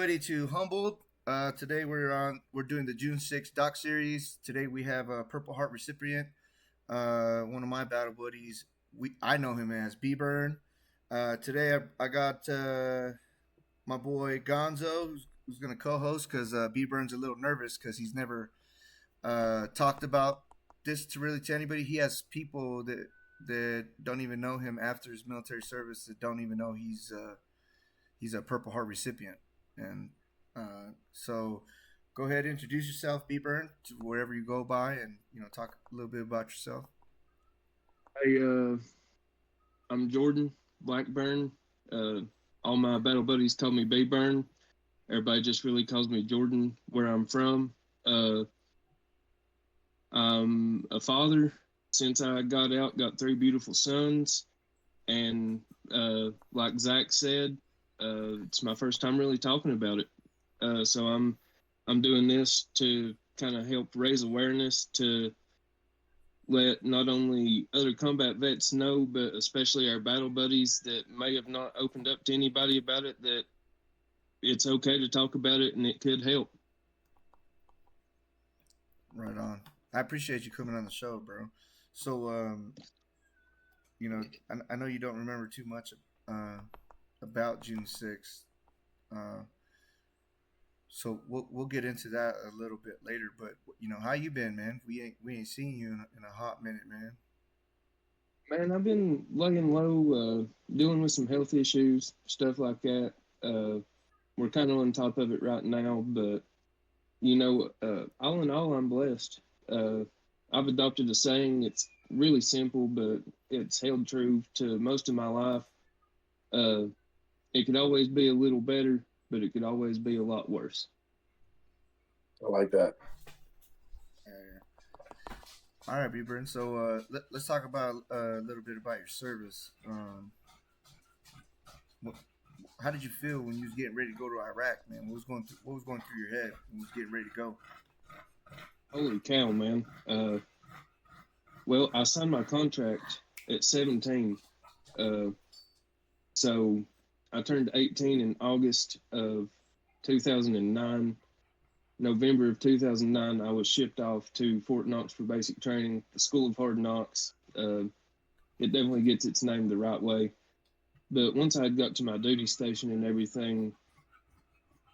everybody to Humboldt. Today we're doing the June 6th doc series. Today we have a Purple Heart recipient, one of my battle buddies. I know him as B Burn. Today I got my boy Gonzo, who's going to co-host because B Burn's a little nervous because he's never talked about this to anybody. He has people that don't even know him after his military service that don't even know he's a Purple Heart recipient. And so go ahead, introduce yourself, B Burn, to wherever you go by, and talk a little bit about yourself. Hey, I'm Jordan Blackburn. All my battle buddies call me B Burn. Everybody just really calls me Jordan where I'm from. I'm a father. Since I got out, got three beautiful sons. And like Zach said, it's my first time really talking about it. So I'm doing this to kind of help raise awareness to let not only other combat vets know, but especially our battle buddies that may have not opened up to anybody about it, that it's okay to talk about it and it could help. Right on. I appreciate you coming on the show, bro. So, I know you don't remember too much about June 6th. Uh, so we'll get into that a little bit later. But how you been, man? We ain't seen you in a hot minute, man. Man, I've been laying low, dealing with some health issues, stuff like that. We're kind of on top of it right now, but all in all, I'm blessed. Uh, I've adopted a saying. It's really simple, but it's held true to most of my life. Uh, it could always be a little better, but it could always be a lot worse. I like that. All right, B Burn. So let's talk about a little bit about your service. What, how did you feel when you was getting ready to go to Iraq, man? What was going through your head when you was getting ready to go? Holy cow, man! Well, I signed my contract at 17, so I turned 18 in August of 2009. November of 2009, I was shipped off to Fort Knox for basic training, the School of Hard Knocks. It definitely gets its name the right way. But once I had got to my duty station and everything,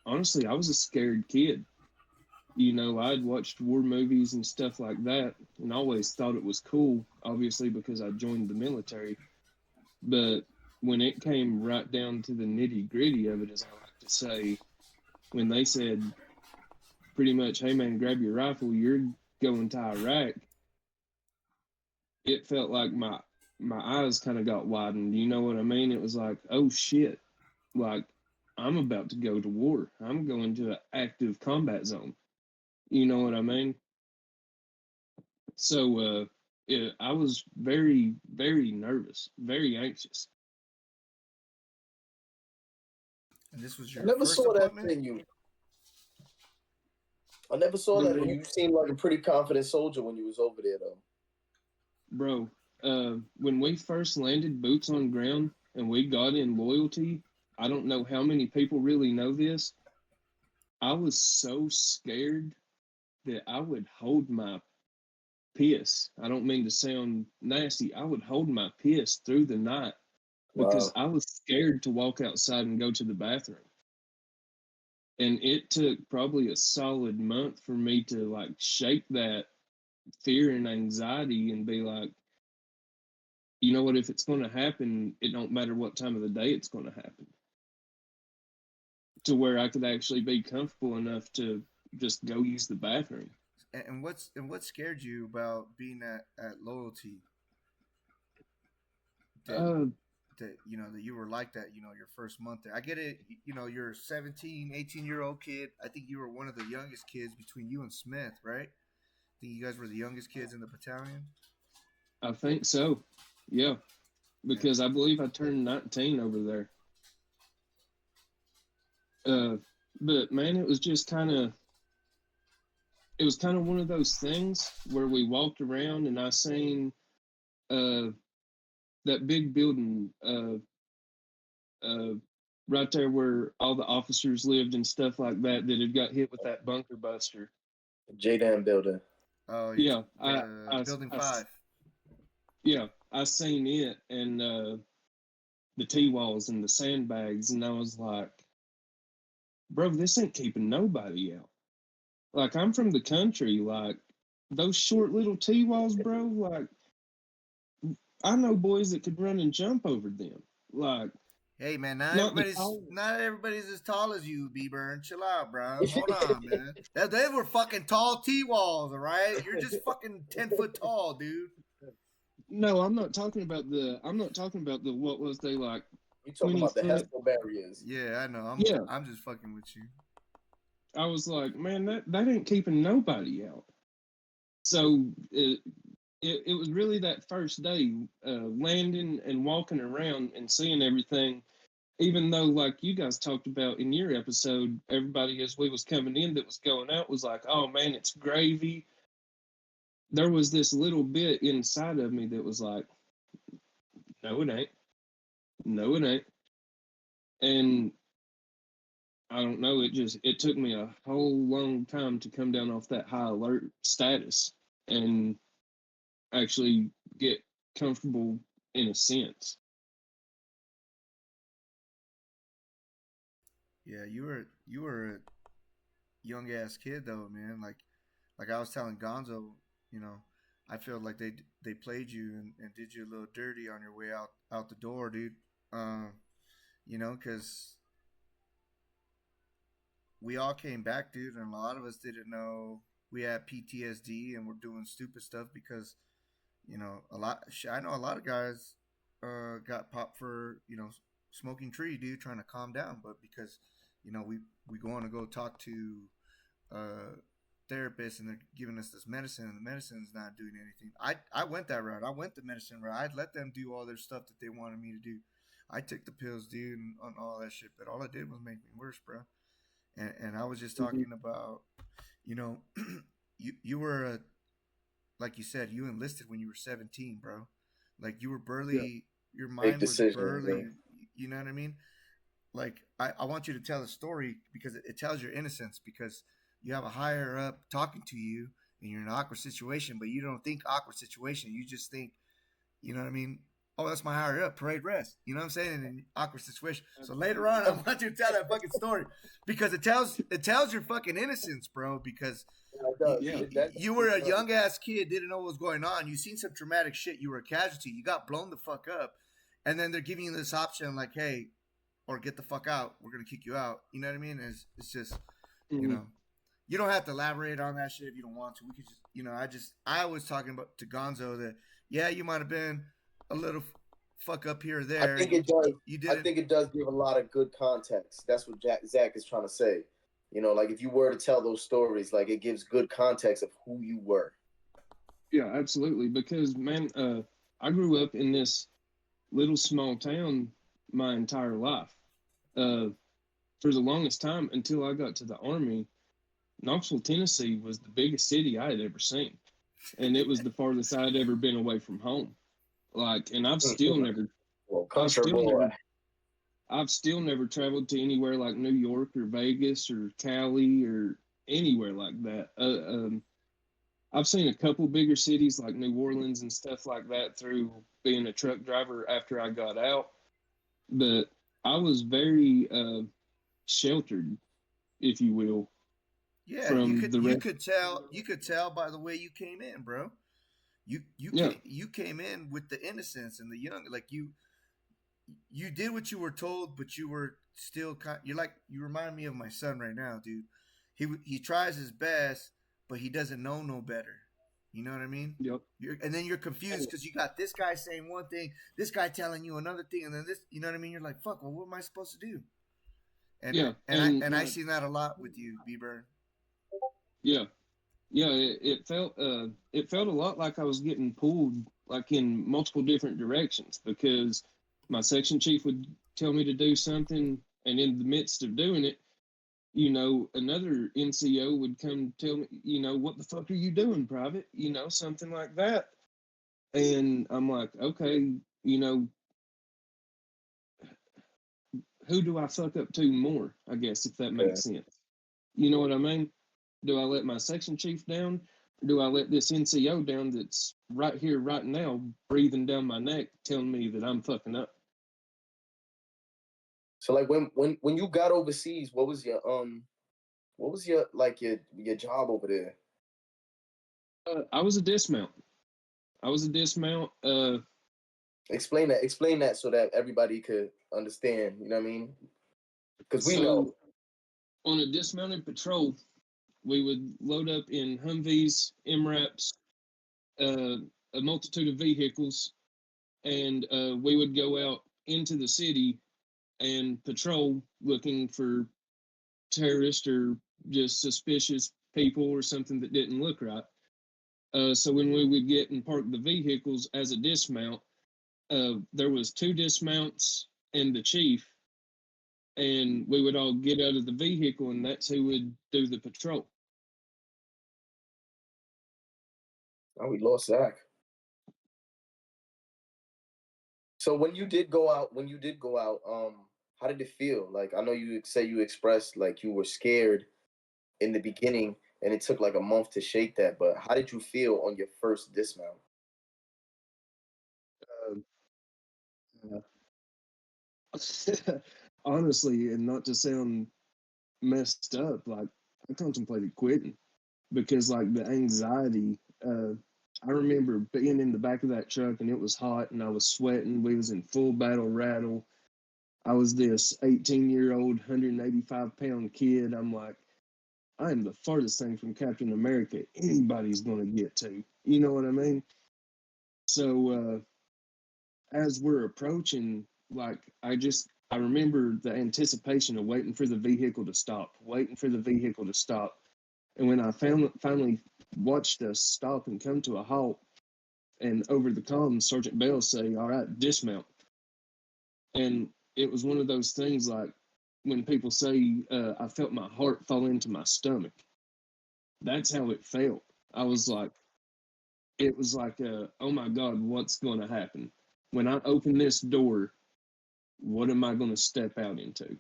honestly, I was a scared kid. I'd watched war movies and stuff like that and always thought it was cool, obviously, because I joined the military. But when it came right down to the nitty gritty of it, as I like to say, when they said pretty much, hey man, grab your rifle, you're going to Iraq, it felt like my eyes kind of got widened. You know what I mean? It was like, oh shit, like I'm about to go to war. I'm going to an active combat zone. You know what I mean? So I was very, very nervous, very anxious. And this was I your never first saw that appointment? in you. I never saw that in you. You seemed like a pretty confident soldier when you was over there, though. Bro, when we first landed boots on ground and we got in loyalty, I don't know how many people really know this. I was so scared that I would hold my piss. I don't mean to sound nasty. I would hold my piss through the night because Wow. I was scared to walk outside and go to the bathroom. And it took probably a solid month for me to like shake that fear and anxiety and be like, you know what, if it's going to happen, it don't matter what time of the day it's going to happen. To where I could actually be comfortable enough to just go use the bathroom. And what scared you about being at loyalty? That Uh, that you were like that, your first month there. I get it. You're a 17, 18-year-old kid. I think you were one of the youngest kids between you and Smith, right? I think you guys were the youngest kids in the battalion. I think so. Yeah, Yeah. because I believe I turned 19 over there. Uh, but man, it was kind of one of those things where we walked around and I seen uh, that big building, right there where all the officers lived and stuff like that that had got hit with that bunker buster. J-Dam building. Oh, Yeah, the building 5. yeah, I seen it and the T-walls and the sandbags, and I was like, bro, this ain't keeping nobody out. Like, I'm from the country, like, those short little T-walls, bro, like, I know boys that could run and jump over them. Like, Hey man, not the tall. not everybody's as tall as you, B-Burn. Chill out, bro. Hold on, man. They were fucking tall T-walls, all right? You're just fucking 10 foot tall, dude. No, I'm not talking about the. What was they like? You talking 20 about the foot. Hesper barriers? Yeah, I know. Yeah, I'm just fucking with you. I was like, man, that ain't keeping nobody out. So it was really that first day, landing and walking around and seeing everything. Even though, like you guys talked about in your episode, everybody as we was coming in that was going out was like, oh man, it's gravy. There was this little bit inside of me that was like, no, it ain't. No, it ain't. And I don't know. It took me a whole long time to come down off that high alert status and actually get comfortable in a sense. Yeah, you were a young ass kid though, man. Like I was telling Gonzo, you know, I feel like they played you and did you a little dirty on your way out the door, dude. Um, because we all came back, dude, and a lot of us didn't know we had PTSD and we're doing stupid stuff because I know a lot of guys got popped for smoking tree, dude, trying to calm down, but because we going to go talk to uh therapists and they're giving us this medicine and the medicine's not doing anything. I went that route. I went the medicine route. I'd let them do all their stuff that they wanted me to do. I took the pills, dude, and on all that shit, but all it did was make me worse, bro. And I was just Mm-hmm. talking about, you know, you were like you said, you enlisted when you were 17, bro. Like you were Yeah. burly, your Big mind was decision, burly. man. You know what I mean? Like I want you to tell the story because it tells your innocence because you have a higher up talking to you and you're in an awkward situation, but you don't think awkward situation. You just think, you know what I mean? Oh, that's my higher up, parade rest. You know what I'm saying? In an awkward situation. So later on, I want you to tell that fucking story because it tells your fucking innocence, bro. Because Yeah, it does. Yeah. you were a young ass kid, didn't know what was going on. You seen some traumatic shit. You were a casualty. You got blown the fuck up, and then they're giving you this option like, hey, or get the fuck out. We're gonna kick you out. You know what I mean? It's just, you Mm-hmm. know, you don't have to elaborate on that shit if you don't want to. We could just, I was talking about to Gonzo that yeah, you might have been a little fuck up here or I there. think it does. You I didn't. think it does give a lot of good context. That's what Zach is trying to say. Like if you were to tell those stories, like it gives good context of who you were. Yeah, absolutely. Because man, I grew up in this little small town my entire life. Uh, for the longest time until I got to the army, Knoxville, Tennessee was the biggest city I had ever seen, and it was the farthest I had ever been away from home. Like, and Well, I've country still boy. never, I've still never traveled to anywhere like New York or Vegas or Cali or anywhere like that. I've seen a couple bigger cities like New Orleans and stuff like that through being a truck driver after I got out, but I was very sheltered, if you will, Yeah, from the rest. you could tell by the way you came in, bro. Yeah, You came in with the innocence and the young, like you did what you were told, but you were still you're like you remind me of my son right now, dude. He tries his best, but he doesn't know no better. You know what I mean? yep, And then you're confused because you got this guy saying one thing, this guy telling you another thing, and then this. You know what I mean? You're like, fuck. Well, what am I supposed to do? And yeah, and I and and I like, seen that a lot with you, B-Burn. yeah, yeah. It felt a lot like I was getting pulled like in multiple different directions because my section chief would tell me to do something, and in the midst of doing it, another NCO would come tell me, what the fuck are you doing, private? Something like that, and I'm like, okay, you know, who do I fuck up to more? I guess, if that Okay. makes sense. You know what I mean? Do I let my section chief down? Or do I let this NCO down that's right here, right now, breathing down my neck, telling me that I'm fucking up? So like when you got overseas, what was your like your job over there? I was a dismount. I was a dismount. Explain that so that everybody could understand. You know what I mean? Because we know. So on a dismounted patrol, we would load up in Humvees, MRAPs, a multitude of vehicles, and we would go out into the city and patrol looking for terrorists or just suspicious people or something that didn't look right. So when we would get and park the vehicles as a dismount, there was 2 dismounts and the chief, and we would all get out of the vehicle, and that's who would do the patrol. Oh, we lost Zach. So when you did go out, how did it feel? Like I know you say you expressed like you were scared in the beginning, and it took like a month to shake that. But how did you feel on your first dismount? Honestly, and not to sound messed up, like I contemplated quitting because like the anxiety. I remember being in the back of that truck and it was hot and I was sweating. We was in full battle rattle. I was this 18-year-old, 185-pound kid. I'm like, I am the farthest thing from Captain America anybody's going to get to. You know what I mean? So as we're approaching, like I remember the anticipation of waiting for the vehicle to stop, waiting for the vehicle to stop. And when I finally watched us stop and come to a halt, and over the comms, Sergeant Bell say, "All right, dismount." And it was one of those things like when people say, "I felt my heart fall into my stomach." That's how it felt. I was like, it was like, "Oh my God, what's going to happen when I open this door? What am I going to step out into?"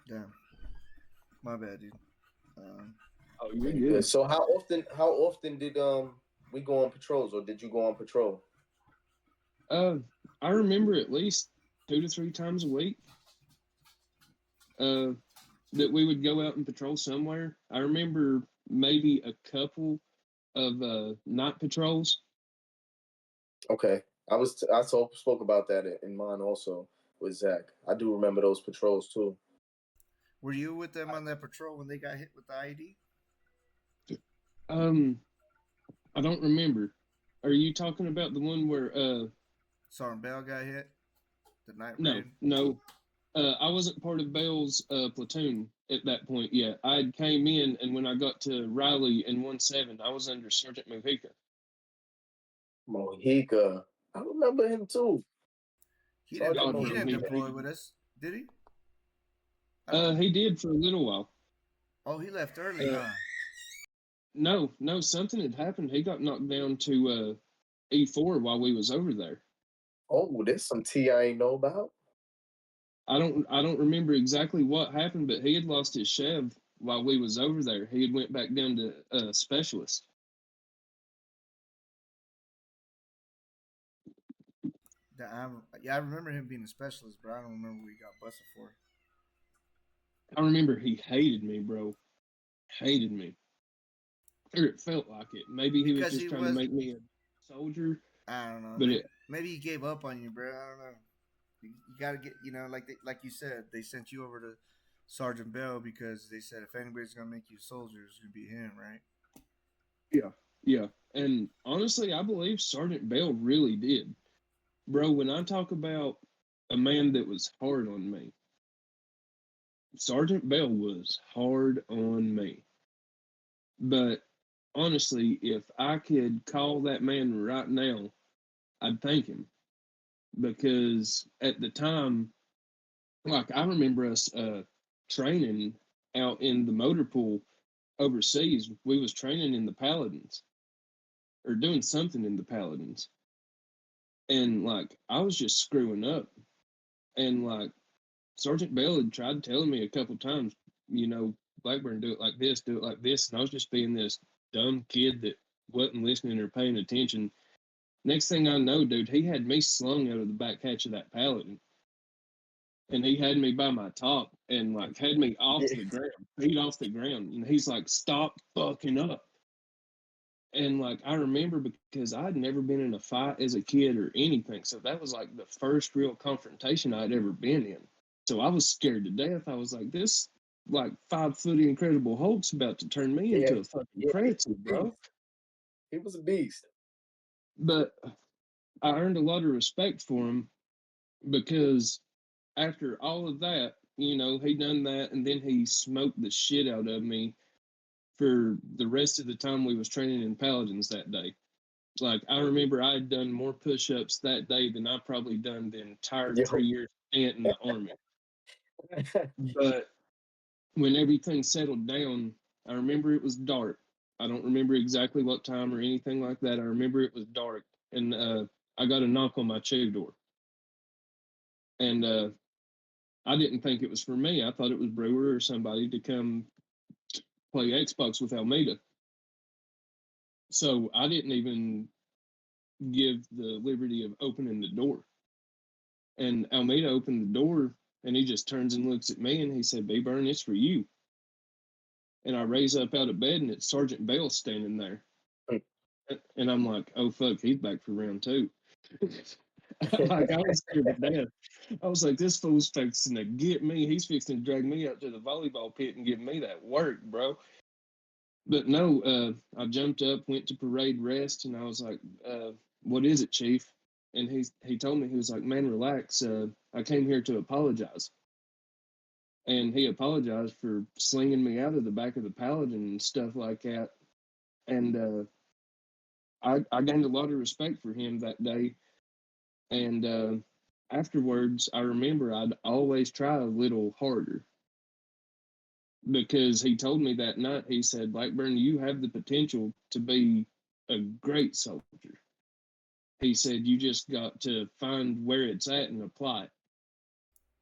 Damn, my bad, dude. Oh, you're Okay, good. good. So how often did we go on patrols, or did you go on patrol? Uh, I remember at least 2 to 3 times a week. That we would go out and patrol somewhere. I remember maybe a couple of night patrols. Okay, spoke about that in mine also with Zach. I do remember those patrols too. Were you with them on that patrol when they got hit with the IED? Um, I don't remember. Are you talking about the one where Sergeant Bell got hit. The night no, raid. no. I wasn't part of Bell's platoon at that point yet. I came in, and when I got to Riley in 1-7, I was under Sergeant Mojica. Mojica, I remember him too. He Sergeant didn't. God, He bro, didn't he Mojica. deploy hated with me. us, did he? I don't. He did for a little while. Oh, he left early, huh? No, something had happened. He got knocked down to E4 while we was over there. Oh, there's some tea I ain't know about. I don't remember exactly what happened, but he had lost his Chev while we was over there. He had went back down to specialist. Yeah, I remember him being a specialist, but I don't remember what he got busted for. I remember he hated me, bro. Hated me. Or it felt like it. Maybe he was Because just he trying to was. make me a soldier, I don't know. but Maybe he gave up on you, bro. I don't know. You gotta get. Like you said, they sent you over to Sergeant Bell because they said if anybody's gonna make you a soldier, it's gonna be him, right? yeah, yeah. And honestly, I believe Sergeant Bell really did. Bro, when I talk about a man that was hard on me, Sergeant Bell was hard on me. But honestly, if I could call that man right now, I'd thank him because at the time, like I remember us training out in the motor pool, overseas. We was training in the Paladins or doing something in the Paladins, and like I was just screwing up, and like Sergeant Bell had tried telling me a couple times, you know, Blackburn, do it like this, do it like this, and I was just being this dumb kid that wasn't listening or paying attention. Next thing I know, dude, he had me slung out of the back hatch of that Paladin, and he had me by my top and like had me off Yeah. the ground, feet off the ground, and he's like, "Stop fucking up." And like I remember because I'd never been in a fight as a kid or anything, so that was like the first real confrontation I'd ever been in. So I was scared to death. I was like, "This like 5 foot Incredible Hulk's about to turn me Yeah, into a fucking yeah, he was pretzel, a bro." beast. He was a beast. But I earned a lot of respect for him because after all of that, you know, he done that, and then he smoked the shit out of me for the rest of the time we was training in Paladins that day. Like I remember I had done more push-ups that day than I probably done the entire Yo. 3 years spent in the army. But when everything settled down, I remember it was dark. I don't remember exactly what time or anything like that. I remember it was dark, and I got a knock on my chew door, and I didn't think it was for me. I thought it was Brewer or somebody to come play Xbox with Almeida. So I didn't even give the liberty of opening the door. And Almeida opened the door, and he just turns and looks at me, and he said, "B Burn, it's for you." And I raise up out of bed, and it's Sergeant Bell standing there. And I'm like, "Oh fuck, he's back for round two." Like I was scared to death. I was like, "This fool's fixing to get me. He's fixing to drag me up to the volleyball pit and give me that work, bro." But no, I jumped up, went to parade rest, and I was like, "What is it, Chief?" And he told me, he was like, "Man, relax. I came here to apologize." And he apologized for slinging me out of the back of the Paladin and stuff like that. And I gained a lot of respect for him that day. And afterwards, I remember I'd always try a little harder because he told me that night, he said, "Blackburn, you have the potential to be a great soldier." He said, "You just got to find where it's at and apply it."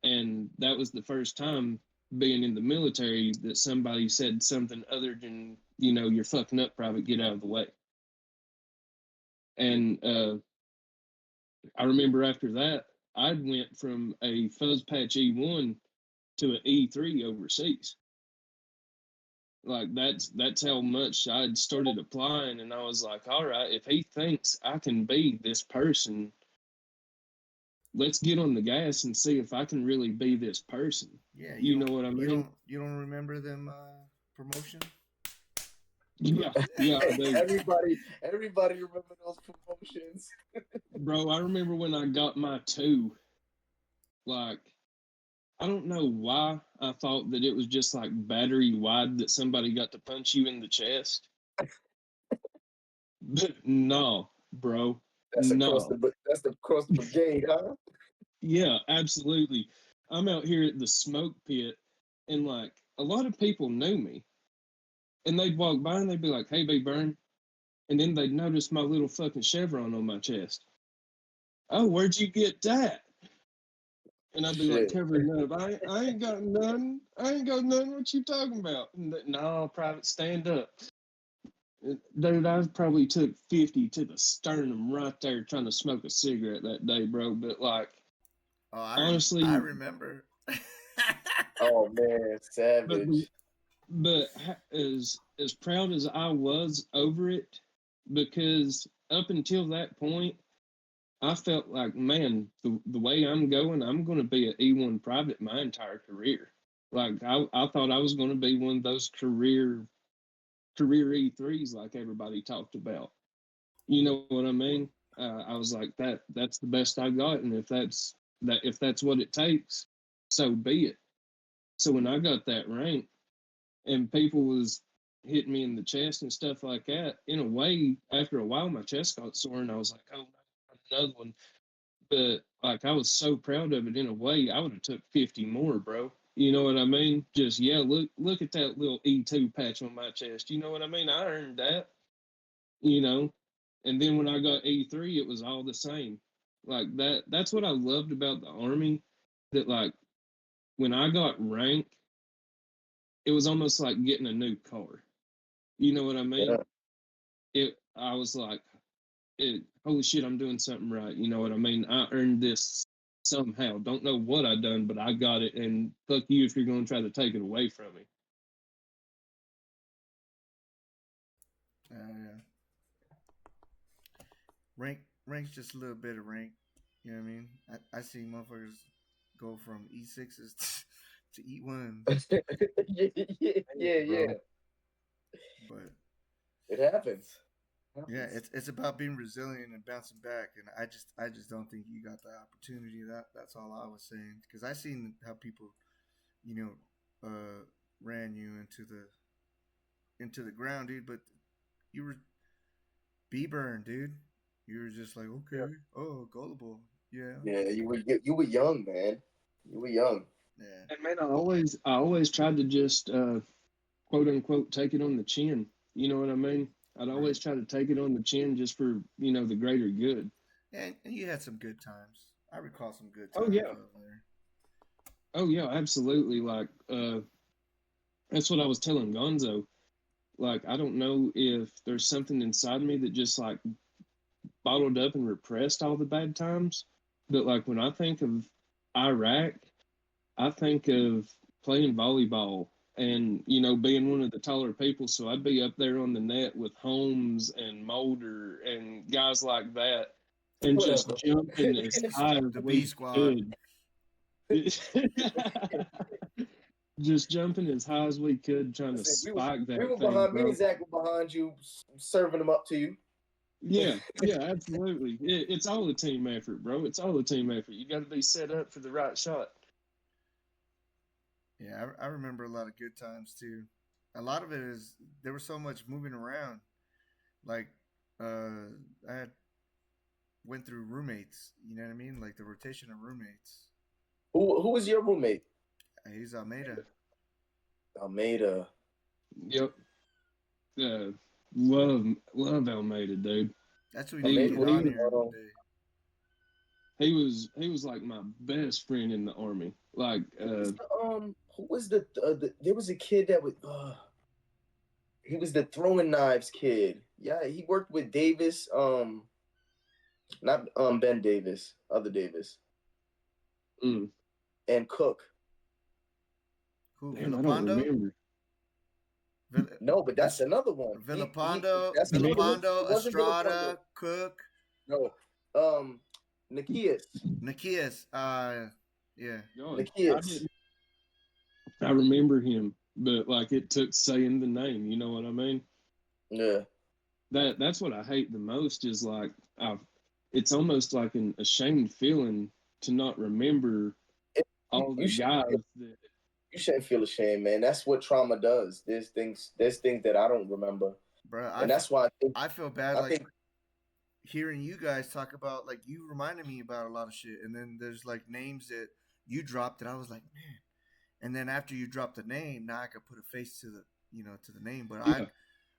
And that was the first time being in the military that somebody said something other than, you know, "You're fucking up, private, get out of the way." And I remember after that, I went from a fuzz patch E1 to an E3 overseas. Like that's how much I'd started applying, and I was like, all right, if he thinks I can be this person, let's get on the gas and see if I can really be this person. Yeah, You know what I mean? you don't remember them promotion? Yeah, yeah, I do. Everybody remember those promotions. Bro, I remember when I got my two, like, I don't know why I thought that it was just like battery wide that somebody got to punch you in the chest. But no, bro, no. That's across the brigade, huh? Yeah, absolutely. I'm out here at the smoke pit, and like a lot of people knew me, and they'd walk by and they'd be like, "Hey, B Burn," and then they'd notice my little fucking chevron on my chest. "Oh, where'd you get that?" And I'd be like Shit. covering up. I ain't got nothing. I ain't got nothing. What you talking about? No, private, stand up. Dude, I probably took 50 to the sternum right there trying to smoke a cigarette that day, bro. But like, Oh, I honestly, remember. Oh man, but savage. but as proud as I was over it, because up until that point, I felt like, man, the way I'm going to be an E1 private my entire career. Like I thought I was going to be one of those career E3s like everybody talked about. You know what I mean? I was like, that's the best I got, and if that's what it takes, so be it. So when I got that rank, and people was hitting me in the chest and stuff like that, in a way, after a while, my chest got sore, and I was like, oh, another one. But like, I was so proud of it. In a way, I would have took 50 more, bro. You know what I mean? Just yeah, look at that little E2 patch on my chest. You know what I mean? I earned that. You know, and then when I got E3, it was all the same. Like that. That's what I loved about the Army. That like when I got rank, it was almost like getting a new car. You know what I mean? Yeah. I was like, holy shit, I'm doing something right. You know what I mean? I earned this somehow. Don't know what I done, but I got it. And fuck you if you're going to try to take it away from me. Yeah. Rank's just a little bit of rank. You know what I mean? I see motherfuckers go from E6s to E1s. Yeah. But It happens. yeah, it's about being resilient and bouncing back, and I just don't think you got the opportunity. That's all I was saying, because I seen how people, you ran you into the ground, dude. But you were B-burn, dude. You were just like, Yeah. okay, oh, gullible, yeah, Yeah, you were young, man. You were young. yeah, And man, I always tried to just quote unquote take it on the chin. You know what I mean? I'd right. always try to take it on the chin just for the greater good. And you had some good times. I recall some good Oh times yeah, over there. oh yeah, absolutely. Like that's what I was telling Gonzo. Like I don't know if there's something inside me that just like bottled up and repressed all the bad times. But like when I think of Iraq, I think of playing volleyball and being one of the taller people. So I'd be up there on the net with Holmes and Mulder and guys like that, and just Whatever. jumping as high as The B we squad. could. Just jumping as high as we could, trying to Listen, spike we that were thing, behind. Me bro. and Zach were behind you, serving them up to you. Yeah, yeah, absolutely. It's all a team effort, bro. It's all a team effort. You got to be set up for the right shot. Yeah, I remember a lot of good times too. A lot of it is there was so much moving around. Like, I had went through roommates. You know what I mean? Like the rotation of roommates. Who was your roommate? He's Almeida. Almeida. Yep. Uh, love Almeida, dude. That's who we need to Almeida. get What do on you here one know? day. He was like my best friend in the army. Like Who was there was a kid that was he was the throwing knives kid. Yeah, he worked with Davis. Not Ben Davis, other Davis, mm, and Cook. Who? damn, I don't Villapando? remember. Vill- No, but that's Es- another one. He Villapando, that's Yeah. another one. Villapando, It wasn't Villapando. Estrada, Cook, No. Nikias. Nikias. Yeah. God, I Nikias. didn't. I remember him, but like it took saying the name. You know what I mean? Yeah. That's what I hate the most is like it's almost like an ashamed feeling to not remember You, all the you should guys that. you shouldn't feel ashamed, man. That's what trauma does. There's things that I don't remember. Bro, And that's why I feel bad I like think hearing you guys talk about, like, you reminded me about a lot of shit, and then there's like names that you dropped that I was like, man. And then after you dropped the name, now I could put a face to the name, but I Yeah,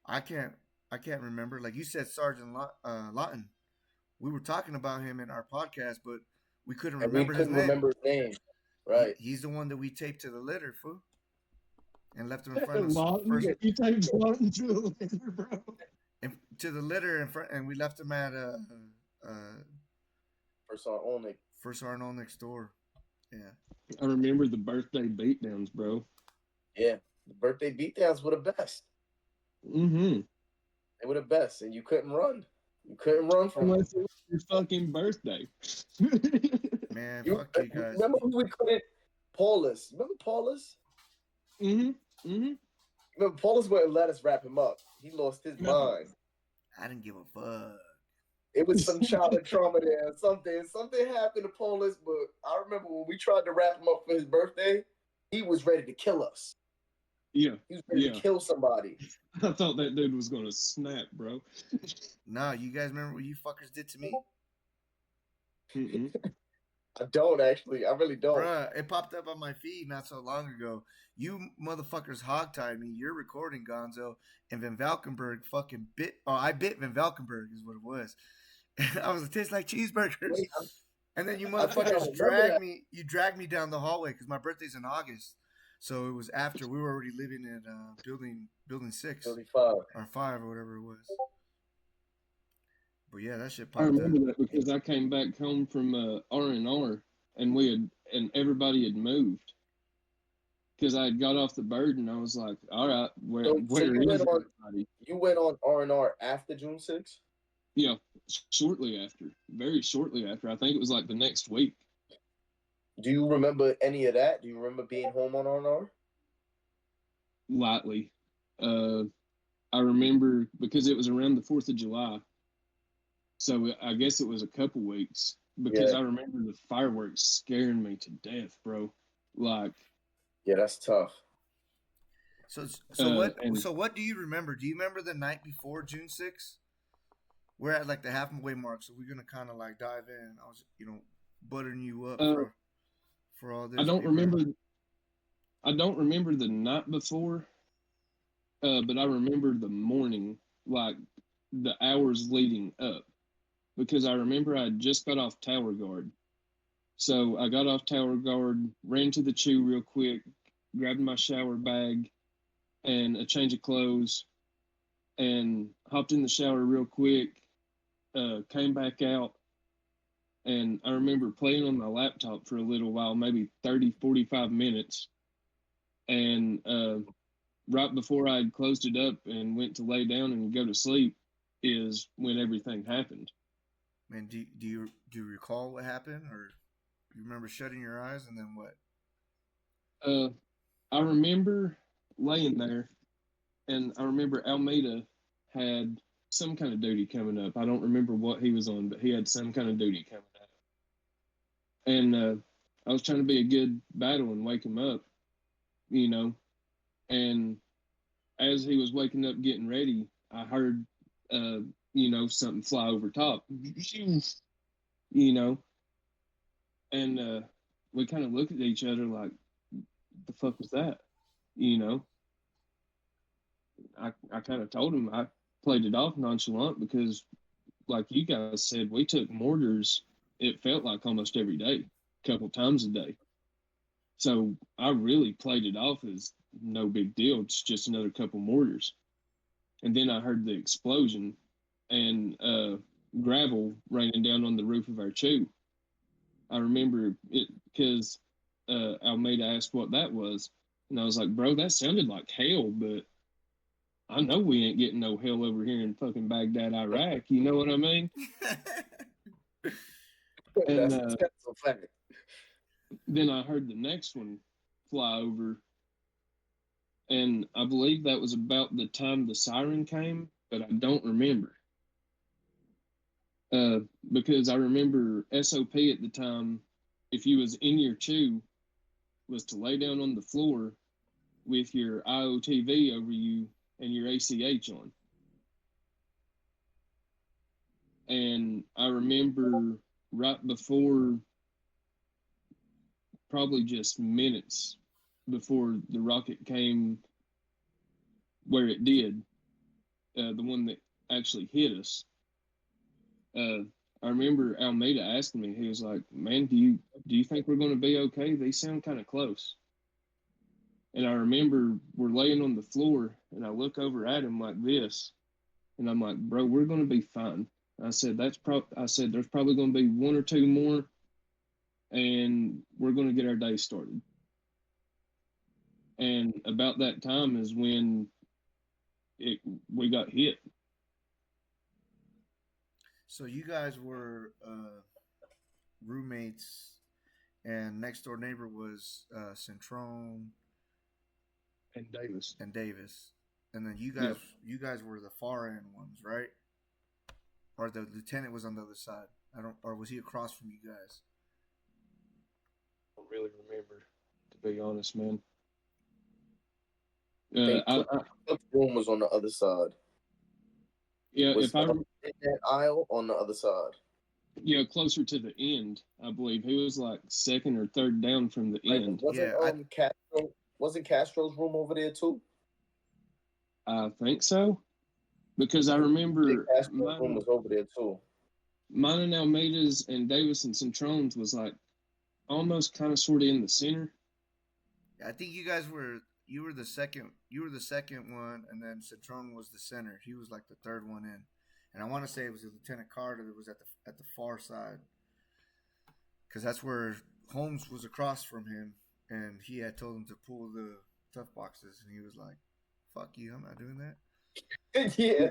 I can't I can't remember. Like you said, Sergeant Lawton. We were talking about him in our podcast, but we couldn't and we remember his couldn't name. remember his name. Right. He's the one that we taped to the litter, fool, and left him in front of Lawton, first you take Lawton to a litter, bro. to the litter in front, and we left him at First on only. First Arnold next door. Yeah, I remember the birthday beatdowns, bro. Yeah. The birthday beatdowns were the best. Mm-hmm. They were the best. And you couldn't run. You couldn't run from them. Unless it was your fucking birthday. man, You fuck you guys. remember who we couldn't Paulus. Remember Paulus? Mm-hmm. Mm-hmm. Remember Paulus wouldn't let us wrap him up. He lost his No. mind. I didn't give a fuck. It was some childhood trauma there. Something happened to Paulus, but I remember when we tried to wrap him up for his birthday, he was ready to kill us. Yeah. He was ready Yeah. to kill somebody. I thought that dude was gonna snap, bro. Nah, you guys remember what you fuckers did to me? Mm-mm. I don't actually. I really don't. Bruh, it popped up on my feed not so long ago. You motherfuckers hogtied me. You're recording, Gonzo, and Van Valkenburg fucking bit. Oh, I bit Van Valkenburg is what it was. And I was, it tastes like cheeseburgers. Wait, And then you I think I motherfuckers remember that. dragged me down the hallway because my birthday's in August. So it was after we were already living in building 6 35. or 5 or whatever it was. But yeah, that shit I popped up. remember that because I came back home from R&R and everybody had moved because I had got off the bird and I was like, all right, So where you is went on everybody? you went on R&R after June 6th? Yeah, shortly after, very shortly after. I think it was like the next week. Do you remember any of that? Do you remember being home on R&R? Lightly. I remember because it was around the 4th of July. So I guess it was a couple weeks because Yeah. I remember the fireworks scaring me to death, bro. Like, Yeah, that's tough. So what do you remember? Do you remember the night before June 6th? We're at like the halfway mark, so we're gonna kind of like dive in. I was, buttering you up uh, for all I this. don't remember. I don't remember the night before, but I remember the morning, like the hours leading up, because I remember I just got off Tower Guard. So I got off Tower Guard, ran to the chew real quick, grabbed my shower bag and a change of clothes, and hopped in the shower real quick. Came back out, and I remember playing on my laptop for a little while, maybe 30, 45 minutes. And right before I had closed it up and went to lay down and go to sleep is when everything happened. Man, do you recall what happened, or you remember shutting your eyes and then what? Uh, I remember laying there, and I remember Almeida had some kind of duty coming up. I don't remember what he was on, but he had some kind of duty coming up. And I was trying to be a good battle and wake him up, you know. And as he was waking up, getting ready, I heard, something fly over top, you know. And we kind of looked at each other like, the fuck was that? You know, I kind of told him I played it off nonchalant because, like you guys said, we took mortars. It felt like almost every day, a couple times a day. So I really played it off as no big deal. It's just another couple mortars. And then I heard the explosion and gravel raining down on the roof of our chew. I remember it because Almeida asked what that was. And I was like, bro, that sounded like hail, but I know we ain't getting no hell over here in fucking Baghdad, Iraq. You know what I mean? And That's a fact. then I heard the next one fly over, and I believe that was about the time the siren came, but I don't remember. Because I remember SOP at the time, if you was in your chew, was to lay down on the floor with your IOTV over you and your ACH on. And I remember right before, probably just minutes before the rocket came where it did, the one that actually hit us. I remember Almeida asking me, he was like, "Man, do you think we're going to be okay? They sound kind of close." And I remember we're laying on the floor, and I look over at him like this, and I'm like, "Bro, we're going to be fine." I said, I said, "There's probably going to be one or two more, and we're going to get our day started." And about that time is when we got hit. So you guys were roommates, and next door neighbor was Centrone And Davis. and Davis, and then Yep. you guys were the far end ones, right? Or the lieutenant was on the other side. I don't, or was he across from you guys? I don't really remember, to be honest, man. I think I Cook's room was on the other side. yeah, Was if I in that aisle on the other side. Yeah, closer to the end, I believe. He was like second or third down from the Like, end. wasn't Yeah, I Castro's room over there too? I think so. Because I Yeah, remember Castro's room was over there too. mine and Almeida's and Davis and Centrone's was like almost kind of sort of in the center. I think you were the second one, and then Citron was the center. He was like the third one in, and I want to say it was Lieutenant Carter that was at the far side, because that's where Holmes was across from him, and he had told him to pull the tough boxes, and he was like, "Fuck you, I'm not doing that." Yeah.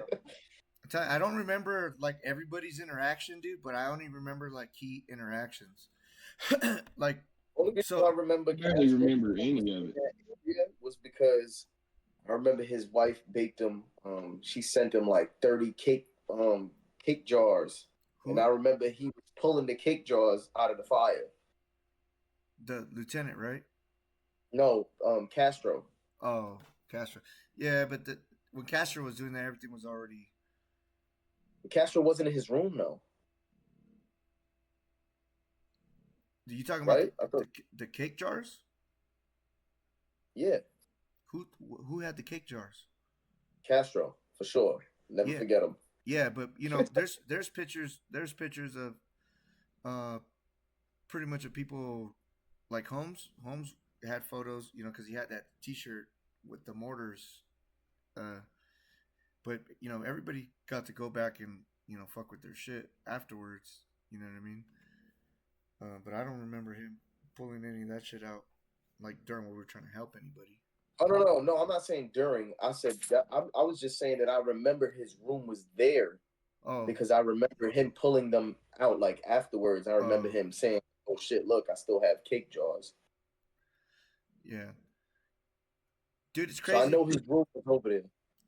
I don't remember like everybody's interaction, dude, but I only remember like key interactions. Like, Only reason so I remember I barely Castro remember was any of in it. that area was because I remember his wife baked him. She sent him like 30 cake jars, and who I remember he was pulling the cake jars out of the fire. the lieutenant, right? No, Castro. Oh, Castro. Yeah, but when Castro was doing that, everything was already. Castro wasn't in his room though, Are you talking about right? I the thought, the cake jars? yeah, Who had the cake jars? Castro for sure. Never Yeah, forget him. yeah, but there's pictures of uh pretty much of people like Holmes. Holmes had photos, because he had that T-shirt with the mortars. Uh, but everybody got to go back and fuck with their shit afterwards. You know what I mean? But I don't remember him pulling any of that shit out like during when we were trying to help anybody. Oh no, I'm not saying during. I said that I was just saying that I remember his room was there Oh, because I remember him pulling them out like afterwards. I remember oh, him saying, "Oh shit, look, I still have cake jars." yeah, dude, it's So I crazy. know his room was over there.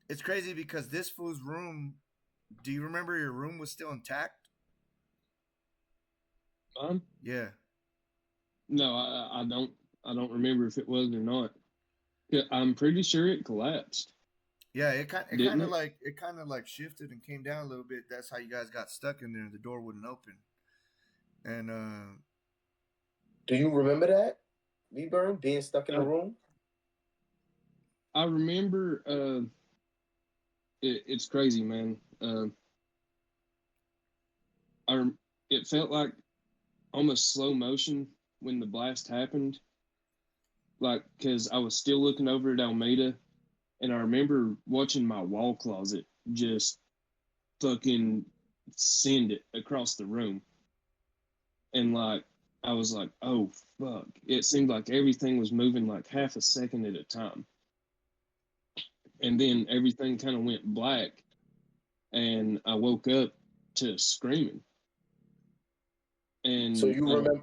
It's crazy because this fool's room. Do you remember your room was still intact? Mine? Yeah, No, I don't. I don't remember if it was or not. Yeah, I'm pretty sure it collapsed, yeah. It kind it didn't kind of it? like it kind of like shifted and came down a little bit. That's how you guys got stuck in there. The door wouldn't open, and Do you remember that, B Burn, being stuck in the I, room? I remember. It's crazy, man. I it felt like almost slow motion when the blast happened, like because I was still looking over at Almeida, and I remember watching my wall closet just fucking send it across the room, and like I was like, oh fuck! It seemed like everything was moving like half a second at a time, and then everything kind of went black, and I woke up to screaming, So and you remember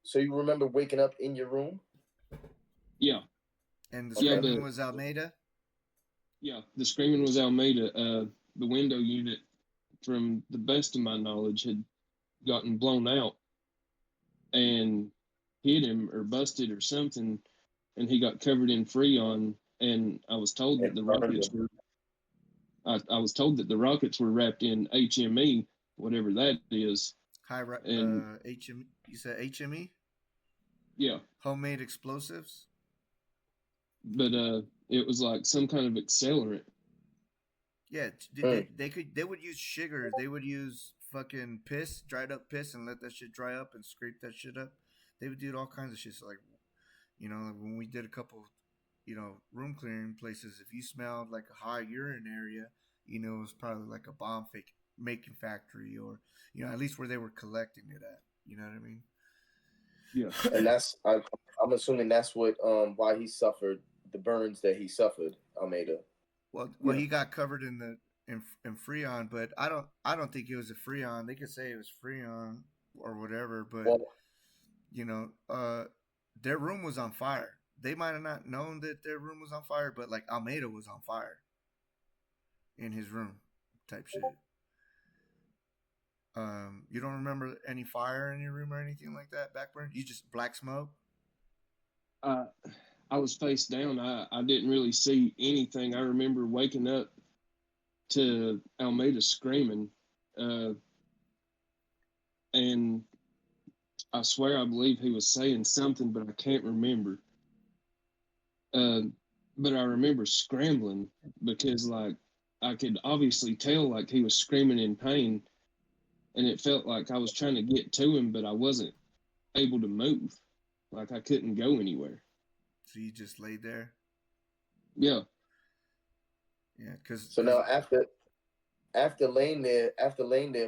so you remember waking up in your room? yeah, and the yeah, Okay. screaming the was Almeida. yeah, the screaming was Almeida. The window unit, from the best of my knowledge, had gotten blown out and hit him or busted or something, and he got covered in Freon. And I was told that It the burned rockets him. were. I was told that the rockets were wrapped in HME, whatever that is, and HM. You said HME, yeah, homemade explosives. but it was like some kind of accelerant. Yeah, Hmm. they would use sugars. They would use fucking piss, dried up piss, and let that shit dry up and scrape that shit up. They would do all kinds of shit. So like, when we did a couple, room clearing places, if you smelled like a high urine area, it was probably like a bomb fake making factory, or at least where they were collecting it at. You know what I mean? Yeah, And I'm assuming that's what why he suffered the burns that he suffered, Almeida. Well, yeah. he got covered in Freon, but I don't think it was a Freon. They could say it was Freon or whatever, but Well, you know, uh, their room was on fire. They might have not known that their room was on fire, but like Almeida was on fire in his room, type shit. You don't remember any fire in your room or anything like that, Backburn? You just black smoke. I I was face down. I didn't really see anything. I remember waking up to Almeida screaming. Uh, and I swear I believe he was saying something, but I can't remember. But I remember scrambling because like I could obviously tell like he was screaming in pain, and it felt like I was trying to get to him, but I wasn't able to move. Like I couldn't go anywhere. So you just laid there. Yeah. Yeah, because So now after laying there,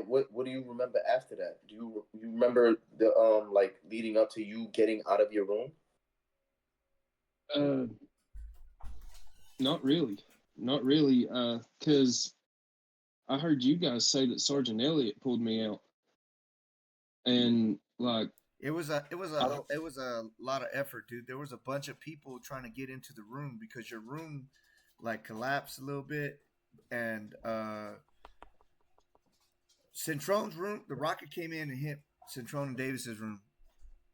what do you remember after that? Do you remember the like leading up to you getting out of your room? Uh, Not really. Not really. Because I heard you guys say that Sergeant Elliott pulled me out, and like it was a I don't. lot of effort, dude. There was a bunch of people trying to get into the room because your room like collapsed a little bit, and Centrone's room, the rocket came in and hit Centrone and Davis's room.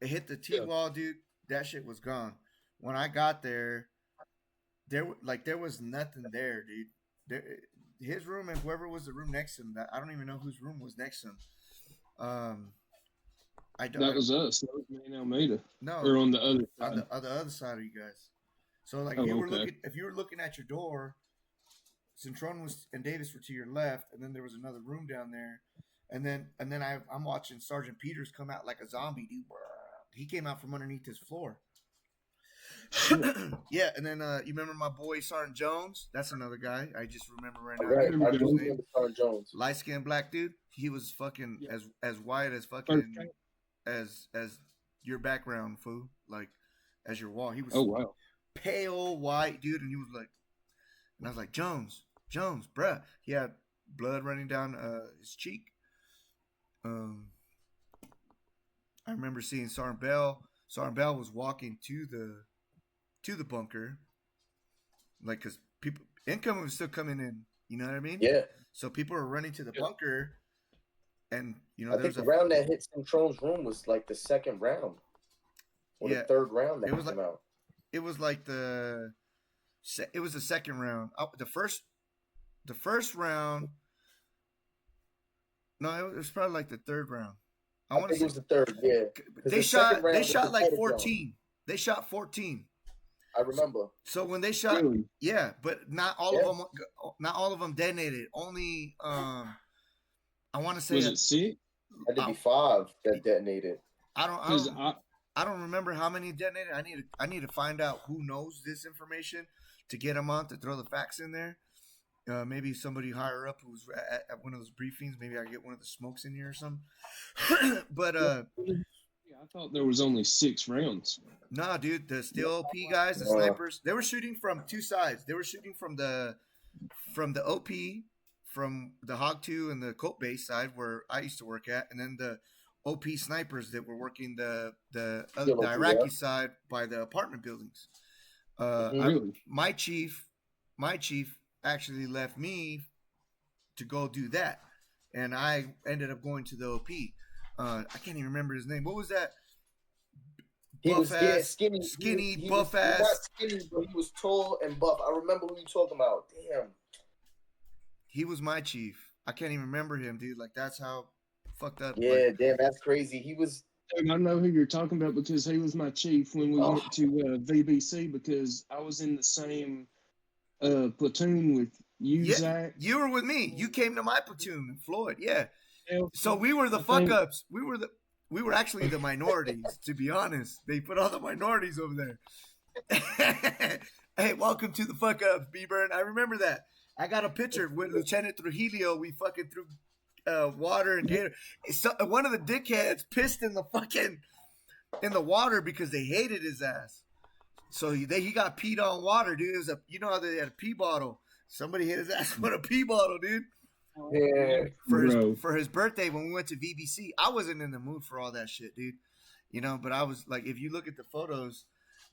It hit the T Yeah. wall, dude. That shit was gone. When I got there, there was nothing there, dude. His room and whoever was the room next to him. I don't even know whose room was next to him. I don't. That was us. That was me and Almeida. No, Or on the other on side. the other side of you guys. So like Oh, if you were looking at your door, Centron was and Davis were to your left, and then there was another room down there, and then I'm watching Sergeant Peters come out like a zombie, dude. He came out from underneath his floor. Yeah, and then you remember my boy Sergeant Jones? That's another guy. I just remember right now. Right, I remember do his remember Sergeant Jones. Light skinned black dude. He was fucking Yeah. as white as fucking as your background, fool. Like as your wall. He was Oh wow. pale white dude, and he was like, and I was like, Jones, bruh. He had blood running down his cheek. I remember seeing Sergeant Bell. Sergeant Bell was walking to the bunker, like because people income was still coming in. You know what I mean? Yeah. So people were running to the bunker, and I think the round that hit Centrone's room was like the second round, or the third round that came out. It was like the second round. The first round. No, it was probably like the third round. I think it was the third. Yeah, they shot like 14. They shot 14. I remember. So when they shot, Really? yeah, but not all of them detonated. Only I want to say Was it 6? Had to be 5 that detonated. I don't remember how many detonated. I need to find out who knows this information to get them on to throw the facts in there. Maybe somebody higher up who's at one of those briefings. Maybe I get one of the smokes in here or something. But I thought there was only 6 rounds. Nah, dude, the steel OP guys, the snipers, they were shooting from two sides. They were shooting from the OP, from the Hog 2 and the Colt base side where I used to work at, and then the OP snipers that were working the Iraqi side by the apartment buildings. Really? My chief actually left me to go do that, and I ended up going to the OP. I can't even remember his name. What was that? He was skinny, buff ass. Not skinny, but he was tall and buff. I remember who you talking about. Damn. He was my chief. I can't even remember him, dude. Like that's how fucked up. Yeah, like, damn, that's crazy. He was. I know who you're talking about because he was my chief when we went to VBC because I was in the same platoon with you, Zach. You were with me. You came to my platoon, Floyd. Yeah. So we were the fuck ups. We were actually the minorities, to be honest. They put all the minorities over there. Hey, welcome to the fuck ups, B-Burn. I remember that. I got a picture with Lieutenant Trujillo. We fucking threw water and gator. So, one of the dickheads pissed in the water because they hated his ass. So he got peed on water, dude. It was how they had a pee bottle. Somebody hit his ass with a pee bottle, dude. Yeah. For his birthday when we went to VBC. I wasn't in the mood for all that shit, dude. But I was like, if you look at the photos,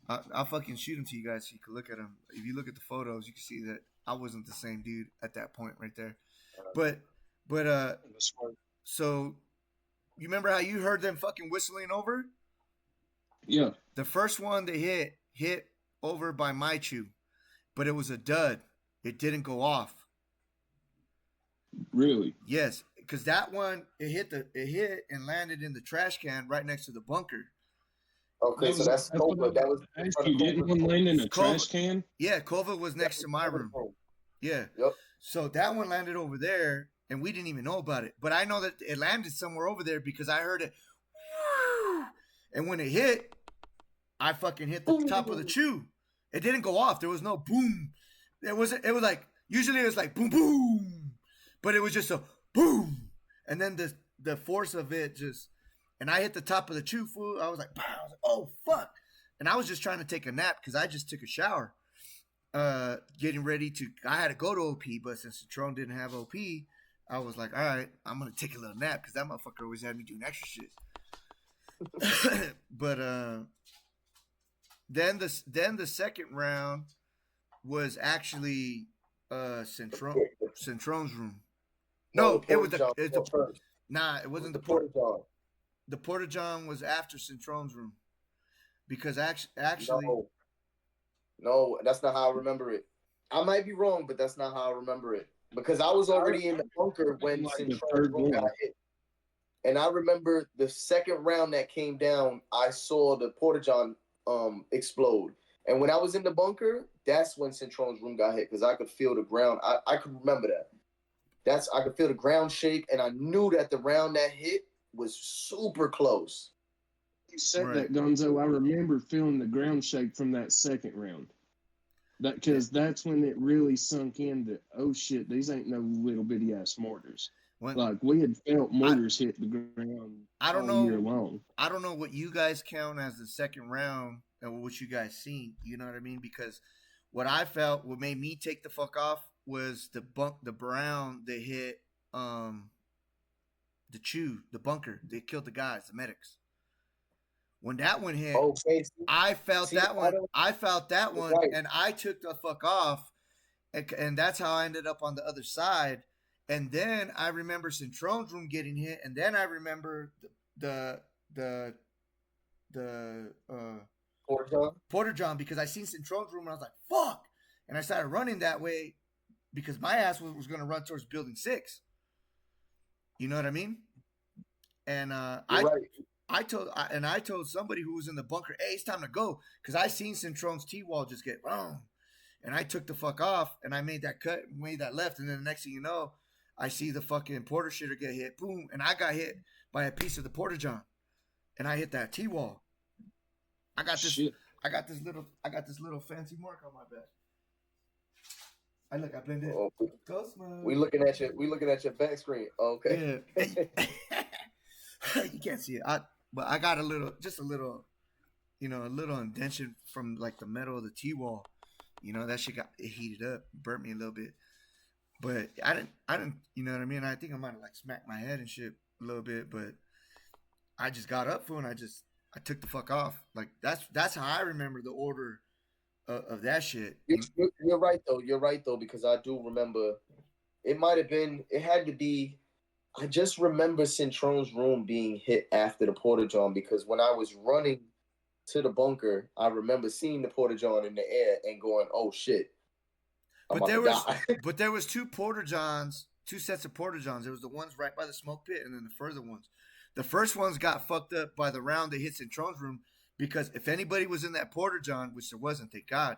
I'll fucking shoot them to you guys so you can look at them. If you look at the photos, you can see that I wasn't the same dude at that point right there. But so you remember how you heard them fucking whistling over? Yeah. The first one they hit over by Maichu, but it was a dud. It didn't go off. Really? Yes, because that one it hit and landed in the trash can right next to the bunker. Okay, so that's Cobra. That was in front of you didn't Cobra's one land in a Cobra. trash can. Yeah, Kova was next to my room. Yeah. Yep. So that one landed over there, and we didn't even know about it. But I know that it landed somewhere over there because I heard it. And when it hit, I fucking hit the top of the chew. It didn't go off. There was no boom. It was like usually it was like boom boom, but it was just a boom, and then the force of it just, and I hit the top of the chew, fool. I was like, oh fuck, and I was just trying to take a nap because I just took a shower, getting ready to. I had to go to OP, but since the Tron didn't have OP, I was like, all right, I'm gonna take a little nap because that motherfucker always had me doing extra shit. But then the second round was actually Centron's room. No, it was the nah, it wasn't the Porta-John. The Porta-John was after Centron's room because actually no, that's not how I remember it. I might be wrong, but that's not how I remember it because I was already in the bunker when Centron's room got hit. And I remember the second round that came down, I saw the Porta-John explode. And when I was in the bunker, that's when Centron's room got hit because I could feel the ground. I could remember that. I could feel the ground shake, and I knew that the round that hit was super close. You said that, Gonzo. I remember feeling the ground shake from that second round. Because that's when it really sunk in that, oh shit, these ain't no little bitty ass mortars. Like we had felt mortars hit the ground all year long. I don't know what you guys count as the second round and what you guys seen. You know what I mean? Because what I felt, what made me take the fuck off was the brown that hit the bunker. They killed the guys, the medics. When that one hit, I felt that one. I felt that one, and I took the fuck off, and that's how I ended up on the other side. And then I remember Centron's room getting hit, and then I remember the Porta-John because I seen Centron's room and I was like, fuck. And I started running that way because my ass was going to run towards building 6. You know what I mean? And I told somebody who was in the bunker, hey, it's time to go. Because I seen Centron's T-wall just get wrong. And I took the fuck off and I made that cut, made that left. And then the next thing you know, I see the fucking Porter shitter get hit. Boom. And I got hit by a piece of the Porta-John. And I hit that T-wall. I got this little fancy mark on my back. I blended. Oh, we looking at your back screen. Okay. Yeah. You can't see it. But I got a little indentation from like the metal of the T-wall. You know, that shit it heated up, burnt me a little bit. But I didn't, you know what I mean? I think I might have like smacked my head and shit a little bit, but I just got up for and I took the fuck off. Like that's how I remember the order of that shit. You're right though, because I do remember it had to be. I just remember Centron's room being hit after the Porta-John because when I was running to the bunker, I remember seeing the Porta-John in the air and going, "Oh shit!" But there was two Porta-Johns, two sets of Porta-Johns. There was the ones right by the smoke pit, and then the further ones. The first ones got fucked up by the round that hit Centron's room because if anybody was in that Porta-John, which there wasn't, thank God,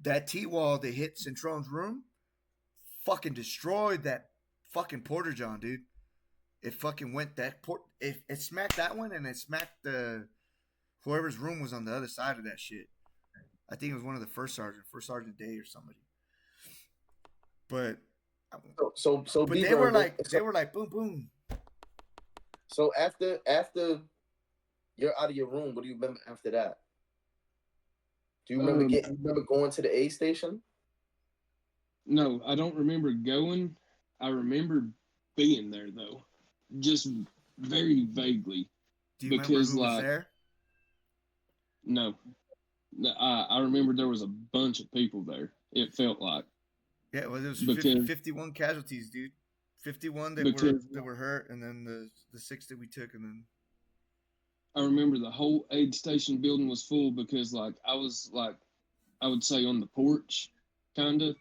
that T-wall that hit Centron's room fucking destroyed that fucking Porta-John, dude. It fucking went it smacked that one and it smacked the whoever's room was on the other side of that shit. I think it was one of the first sergeant Day or somebody. But but they were like boom boom. So after you're out of your room, what do you remember after that? Do you remember going to the A station? No, I don't remember going. I remember being there though, just very vaguely. Do you remember who was there? No, I remember there was a bunch of people there. It felt like. Yeah, well, there was 51 casualties, dude. 51 that were hurt, and then the 6 that we took, and then. I remember the whole aid station building was full because, like, I was like, I would say on the porch, kind of.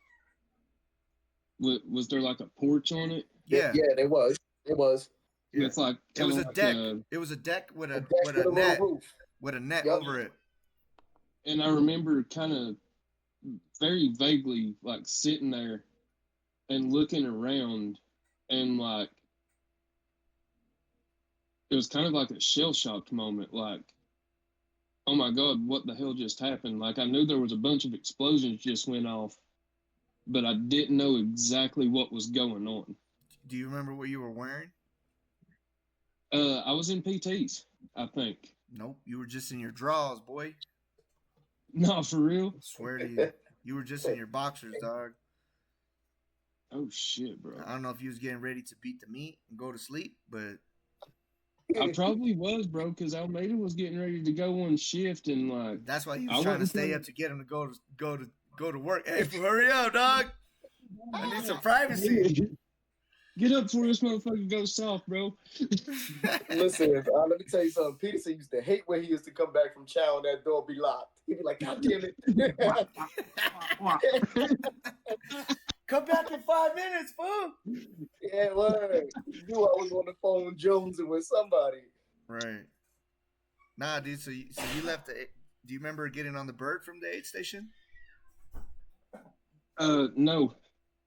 Was there like a porch on it? Yeah, there was. It was. Yeah. It's like It was kind a of like deck. It was a deck A deck with a little roof. with a net Yep. over it. and I remember kind of very vaguely like sitting there and looking around, and like it was kind of like a shell shocked moment, like, oh my god, what the hell just happened? Like I knew there was a bunch of explosions just went off, but I didn't know exactly what was going on. Do you remember what you were wearing? I was in PTs, I think. Nope, you were just in your drawers, boy. No, for real. I swear to you, you were just in your boxers, dog. Oh shit, bro. I don't know if you was getting ready to beat the meat and go to sleep, but I probably was, bro, because Almeida was getting ready to go on shift, and like that's why he I was trying to wasn't stay trying up to get him to go to work. Hey, hurry up, dog! I need some privacy. Get up before this motherfucker goes soft, bro. Listen, let me tell you something. Peterson used to hate when he used to come back from chow and that door be locked. He'd be like, God damn it. Come back in 5 minutes, fool. Yeah, word. You knew I was on the phone jonesing with somebody. Right. Nah, dude. So you left the. Do you remember getting on the bird from the aid station? No,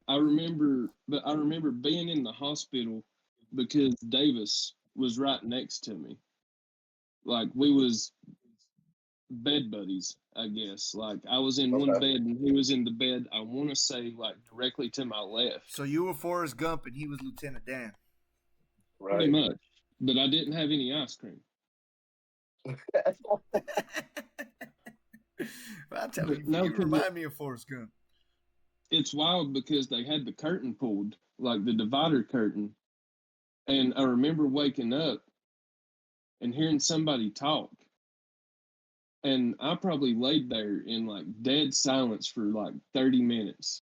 I remember being in the hospital because Davis was right next to me. Like we was bed buddies, I guess. Like I was in one bed and he was in the bed, I want to say like directly to my left. So you were Forrest Gump and he was Lieutenant Dan. Right. Pretty much. But I didn't have any ice cream. I'm telling you, No, you remind me of Forrest Gump. It's wild because they had the curtain pulled, like the divider curtain. And I remember waking up and hearing somebody talk. And I probably laid there in like dead silence for like 30 minutes,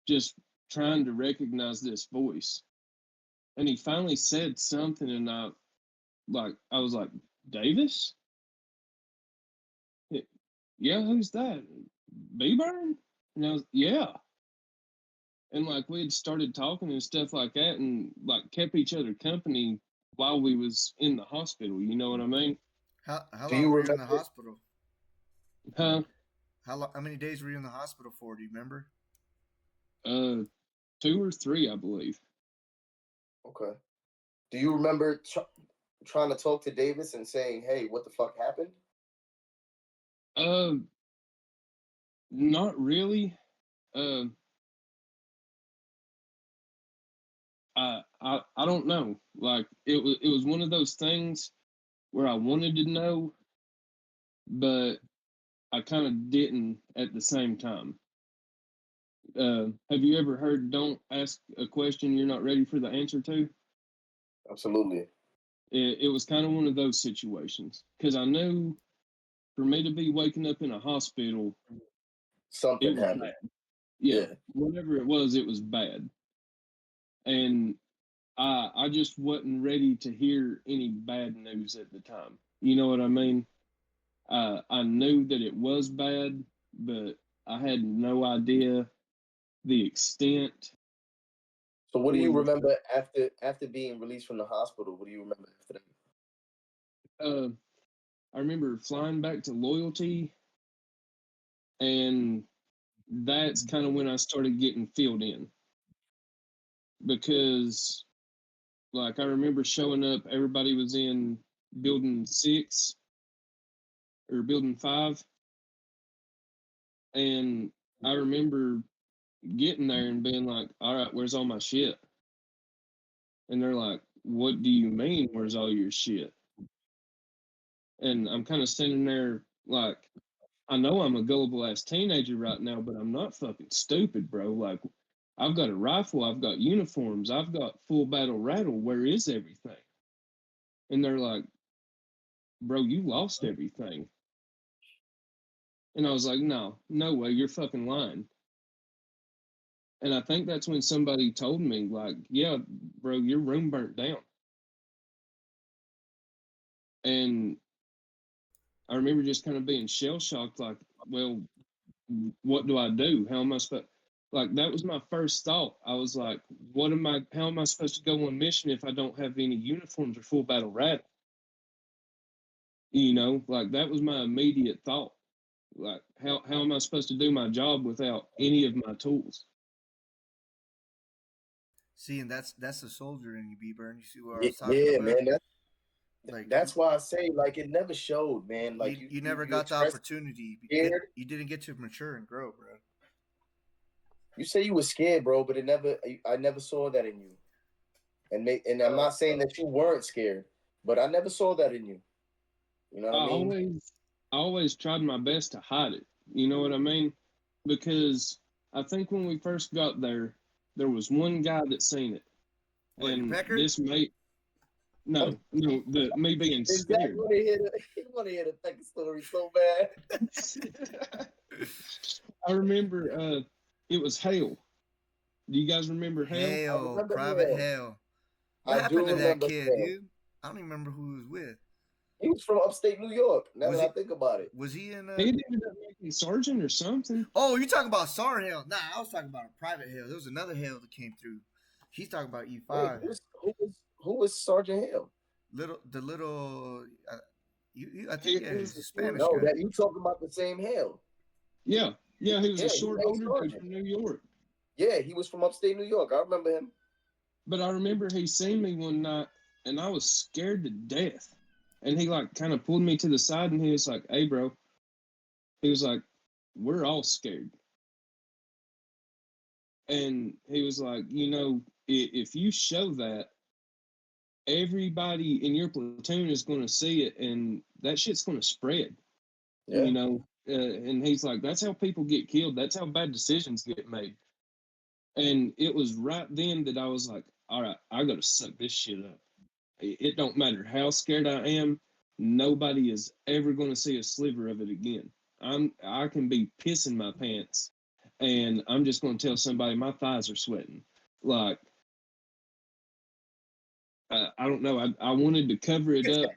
just trying to recognize this voice. And he finally said something, and I was like, Davis? Yeah, who's that? B-Burn? And I was, yeah. And like we had started talking and stuff like that, and like kept each other company while we was in the hospital. You know what I mean? How Do long you were you in the remember? hospital? Huh? How many days were you in the hospital for? Do you remember? 2 or 3, I believe. Okay. Do you remember trying to talk to Davis and saying, hey, what the fuck happened? Uh, Not really. Uh, I don't know. Like it was one of those things where I wanted to know, but I kind of didn't at the same time. Have you ever heard "Don't ask a question you're not ready for the answer to"? Absolutely. It was kind of one of those situations because I knew for me to be waking up in a hospital, it Something was happened. bad. Yeah, Yeah. whatever it was bad, and I just wasn't ready to hear any bad news at the time. You know what I mean? I knew that it was bad, but I had no idea the extent. So what do you Or remember after being released from the hospital? What do you remember after that? I remember flying back to Loyalty, and that's kind of when I started getting filled in because, like, I remember showing up. Everybody was in building 6 or building 5, and I remember getting there and being like, all right, where's all my shit? And they're like, what do you mean, where's all your shit? And I'm kind of standing there like, I know I'm a gullible ass teenager right now, but I'm not fucking stupid, bro. Like, I've got a rifle, I've got uniforms, I've got full battle rattle. Where is everything? And they're like, bro, you lost everything. And I was like, no way, you're fucking lying. And I think that's when somebody told me, like, yeah, bro, your room burnt down. And I remember just kind of being shell shocked, like, well, what do I do? How am I supposed? Like that was my first thought. I was like, how am I supposed to go on mission if I don't have any uniforms or full battle rad? Like that was my immediate thought. Like how am I supposed to do my job without any of my tools? See, and that's the soldier in you, B Burn. You see what I Yeah, was talking yeah, about? man. Like That's why I say like it never showed, man. Like you never you got the expressed opportunity. scared. You didn't get to mature and grow, bro. You say you were scared, bro, but I never saw that in you. And I'm not saying that you weren't scared, but I never saw that in you. You know I what I mean? always tried my best to hide it. You know what I mean? Because I think when we first got there was one guy that seen it, What, your and pecker? this mate, no, the me being Is that scared. want to hear the he want to hear the second story so bad? I remember it was Hale. Do you guys remember Hale? I Hell, remember Private him. Hell. What I do happened to that remember kid, him. dude? I don't even remember who he was with. He was from upstate New York. Now Was that he? I think about it. Was he in? He ended up making sergeant or something. Oh, you're talking about Sar Hell? Nah, I was talking about a private Hell. There was another Hell that came through. He's talking about Wait, E5. who was Sergeant Hale? Little. I think He yeah, he's was, a Spanish No, guy. that you talking about the same Hale. yeah, he was Yeah, a he's short older dude ex-sergeant. from New York. Yeah, he was from upstate New York. I remember him. But I remember he seen me one night, and I was scared to death. And he like kind of pulled me to the side, and he was like, "Hey, bro," he was like, "We're all scared." And he was like, if you show that, everybody in your platoon is going to see it, and that shit's going to spread. Yeah. And he's like, that's how people get killed. That's how bad decisions get made. And it was right then that I was like, all right, I got to suck this shit up. It don't matter how scared I am. Nobody is ever going to see a sliver of it again. I can be pissing my pants, and I'm just going to tell somebody my thighs are sweating. Like, I don't know. I wanted to cover it up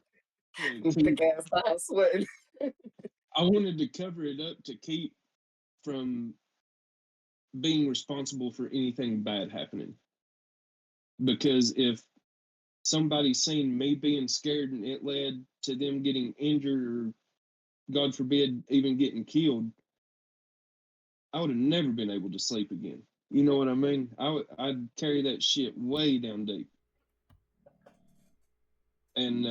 to Thick keep. ass eye sweating. I wanted to cover it up to keep from being responsible for anything bad happening. Because if somebody seen me being scared and it led to them getting injured or, God forbid, even getting killed, I would have never been able to sleep again. You know what I mean? I'd carry that shit way down deep. And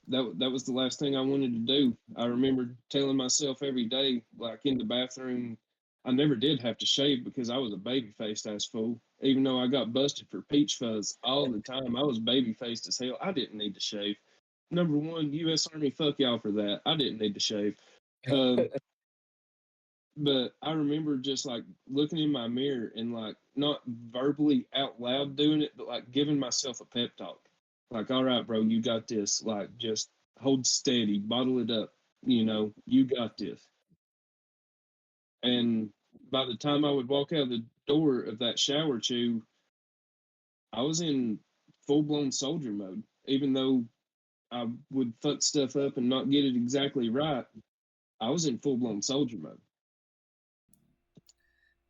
that was the last thing I wanted to do. I remember telling myself every day, like in the bathroom, I never did have to shave because I was a baby faced ass fool. Even though I got busted for peach fuzz all the time, I was baby faced as hell. I didn't need to shave. Number one, U.S. Army, fuck y'all for that. I didn't need to shave. Um, but I remember just like looking in my mirror and like not verbally out loud doing it, but like giving myself a pep talk. Like, all right, bro, you got this. Like, just hold steady, bottle it up. You got this. And by the time I would walk out the door of that shower chew, I was in full blown soldier mode. Even though I would fuck stuff up and not get it exactly right, I was in full blown soldier mode.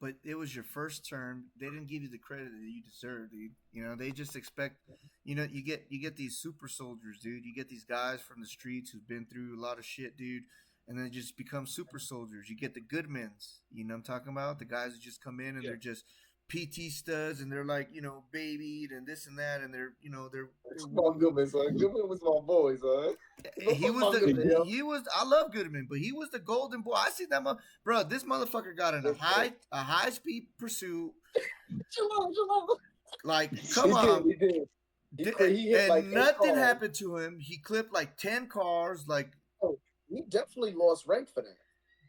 But it was your first term. They didn't give you the credit that you deserve, dude. They just expect. You get these super soldiers, dude. You get these guys from the streets who've been through a lot of shit, dude, and then just become super soldiers. You get the Goodmans. You know what I'm talking about? The guys who just come in and Yeah. they're just PT studs and they're like, babied and this and that and they're Come on, Goodman, son. Goodman was my boy, son. he was Goodman, yo. he was I love Goodman, but he was the golden boy. I see that bro. This motherfucker got in a high speed pursuit. Chill out. Like, come He on. did. He hit like And 8 nothing cars. happened to him. He clipped like 10 cars. Like, Oh, he definitely lost rank for that.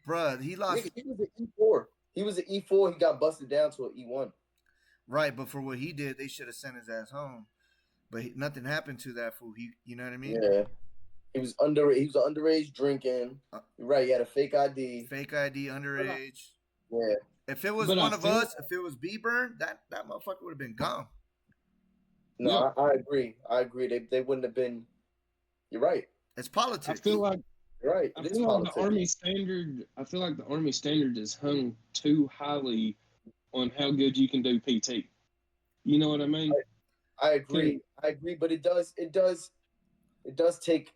bruh, he lost. Nigga, he was an E4. He was an E4. He got busted down to an E1. Right, but for what he did, they should have sent his ass home. But nothing happened to that fool. You know what I mean? Yeah. He was underage drinking. You're right. He had a fake ID. Fake ID, underage. Yeah. If it was But one of us, if it was B Burn, that motherfucker would have been gone. No, Yeah. I agree. They wouldn't have been. You're right. It's politics. I feel like You're right. I It is feel like politics. the Army standard. I feel like the Army standard is hung too highly on how good you can do PT. You know what I mean? I agree. But it does take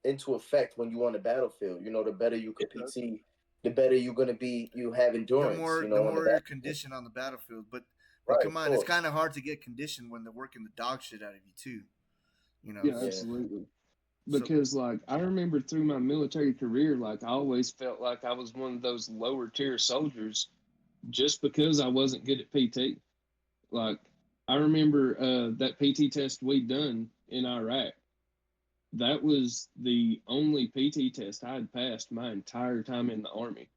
into effect when you're on the battlefield. You know, the better you can PT, the better you're gonna be. You have endurance. You The know, on the more you're battlefield. conditioned on the battlefield. But Right, come of on, it's course. kind of hard to get conditioned when they're working the dog shit out of you too. You know. Yeah, Yeah. absolutely. So Because like I remember through my military career, like I always felt like I was one of those lower tier soldiers just because I wasn't good at PT. Like I remember that PT test we done in Iraq. That was the only PT test I had passed my entire time in the army,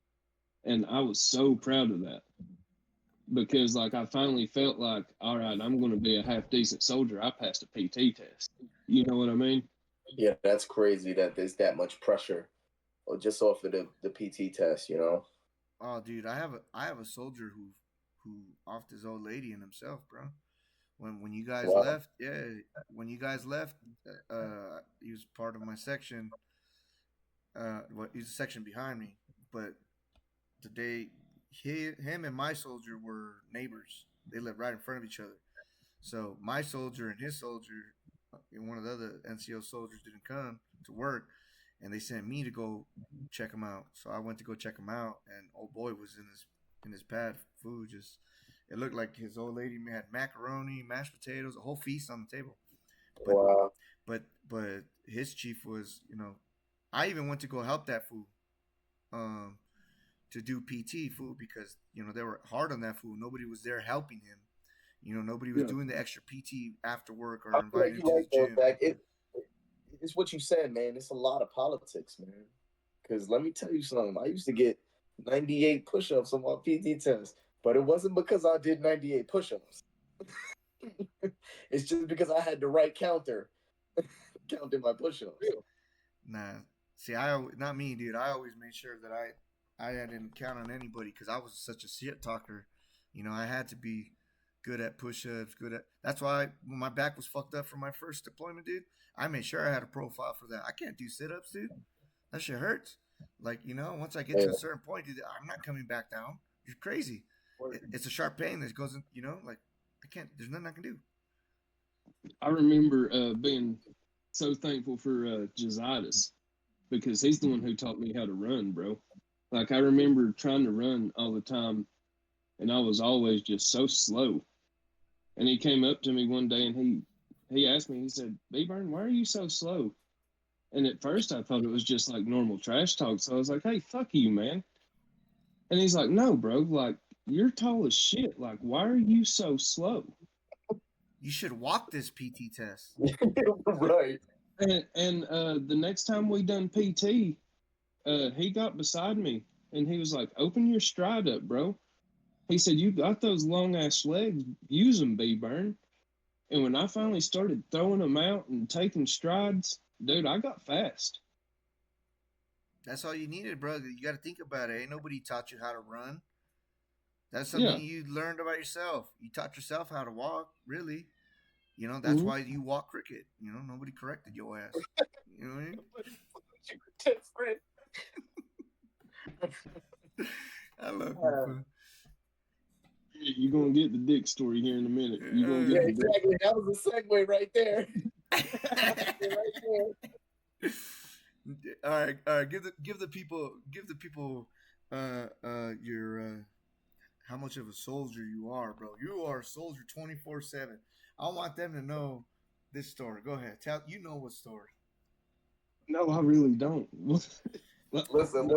and I was so proud of that because like I finally felt like, all right, I'm going to be a half decent soldier. I passed a PT test. You know what I mean? Yeah, that's crazy that there's that much pressure, or just off of the PT test. You know. oh, dude, I have a soldier who offed his old lady and himself, bro. When you guys Wow. left, yeah, when you guys left, he was part of my section. Well, he's a section behind me, but the day him and my soldier were neighbors. They lived right in front of each other. So my soldier and his soldier, and one of the other NCO soldiers didn't come to work, and they sent me to go check him out. So I went to go check him out, and old boy was in his pad food. Just it looked like his old lady had macaroni, mashed potatoes, a whole feast on the table. But Wow. but his chief was, I even went to go help that fool. Um, to do PT food because they were hard on that food. Nobody was there helping him. Nobody was Yeah. doing the extra PT after work I or feel inviting like him you're to the right though, gym. Zach. It's what you said, man. It's a lot of politics, man. Because let me tell you something. I used to get 98 push-ups on my PT test, but it wasn't because I did 98 push-ups. It's just because I had the right counter counting my push-ups. Nah, see, not me, dude. I always made sure that I didn't count on anybody because I was such a shit talker. I had to be good at push-ups. Good at. That's why when my back was fucked up from my first deployment, dude, I made sure I had a profile for that. I can't do sit-ups, dude. That shit hurts. Like, once I get to a Yeah. certain point, dude, I'm not coming back down. You're crazy. It's a sharp pain that goes in, like, I can't, there's nothing I can do. I remember being so thankful for Josias because he's the one who taught me how to run, bro. Like I remember trying to run all the time, and I was always just so slow. And he came up to me one day and he asked me, he said, B-Burn, why are you so slow? And at first I thought it was just like normal trash talk. So I was like, hey, fuck you, man. And he's like, no, bro, like you're tall as shit. Like, why are you so slow? You should walk this PT test. Right. And the next time we done PT, he got beside me and he was like, open your stride up, bro. He said, you got those long ass legs, use them, B-Burn. And when I finally started throwing them out and taking strides, dude, I got fast. That's all you needed, bro. You got to think about it. Ain't nobody taught you how to run. That's something Yeah. you learned about yourself. You taught yourself how to walk, really. That's Mm-hmm. why you walk cricket. Nobody corrected your ass. You know what I mean? I love you, fool. You're going to get the dick story here in a minute. You're going to Yeah, get the dick. exactly. That was a segue right there. Right there. All right. Give the people your how much of a soldier you are, bro. You are a soldier 24/7. I want them to know this story. Go ahead, tell. You know what story? No, I really don't. Listen.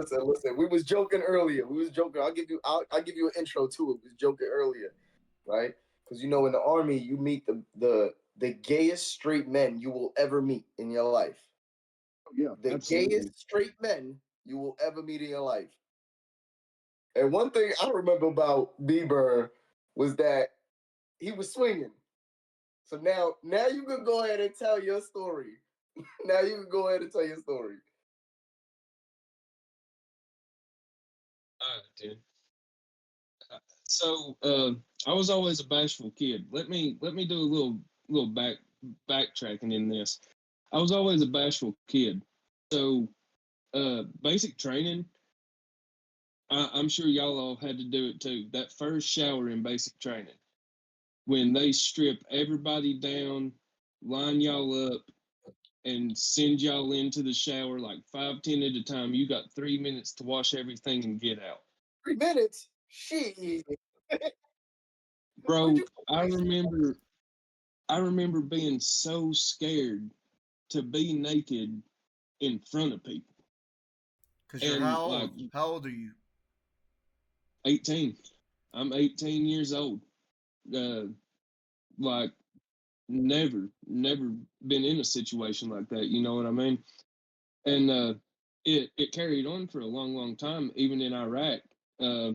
We was joking earlier. We was joking. I'll give you an intro to it. We was joking earlier, right? Because in the army you meet the gayest straight men you will ever meet in your life. Yeah, The absolutely. gayest straight men you will ever meet in your life. And one thing I remember about Bieber was that he was swinging. So now you can go ahead and tell your story. Now you can go ahead and tell your story. All right, dude. So I was always a bashful kid. Let me do a little backtracking in this. I was always a bashful kid. So basic training, I'm sure y'all all had to do it too. That first shower in basic training, when they strip everybody down, line y'all up, and send y'all into the shower like 5, 10 at a time. You got 3 minutes to wash everything and get out. 3 minutes? Shit. Bro, I remember being so scared to be naked in front of people. Cause you're And how like old? How old are you? 18. I'm 18 years old. Like never been in a situation like that, you know what I mean? And it carried on for a long time, even in Iraq. Uh,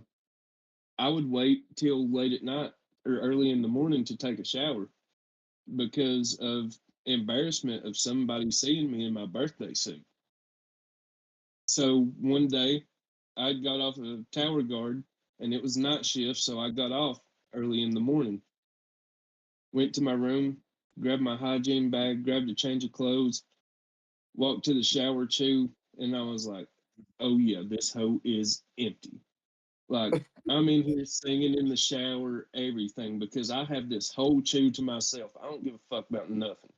I would wait till late at night or early in the morning to take a shower because of embarrassment of somebody seeing me in my birthday suit. So one day I got off a tower guard and it was night shift, so I got off early in the morning. Went to my room, grabbed my hygiene bag, grabbed a change of clothes, walked to the shower too, and I was like, oh yeah, this hoe is empty. Like, I'm in here singing in the shower, everything, because I have this whole chew to myself. I don't give a fuck about nothing.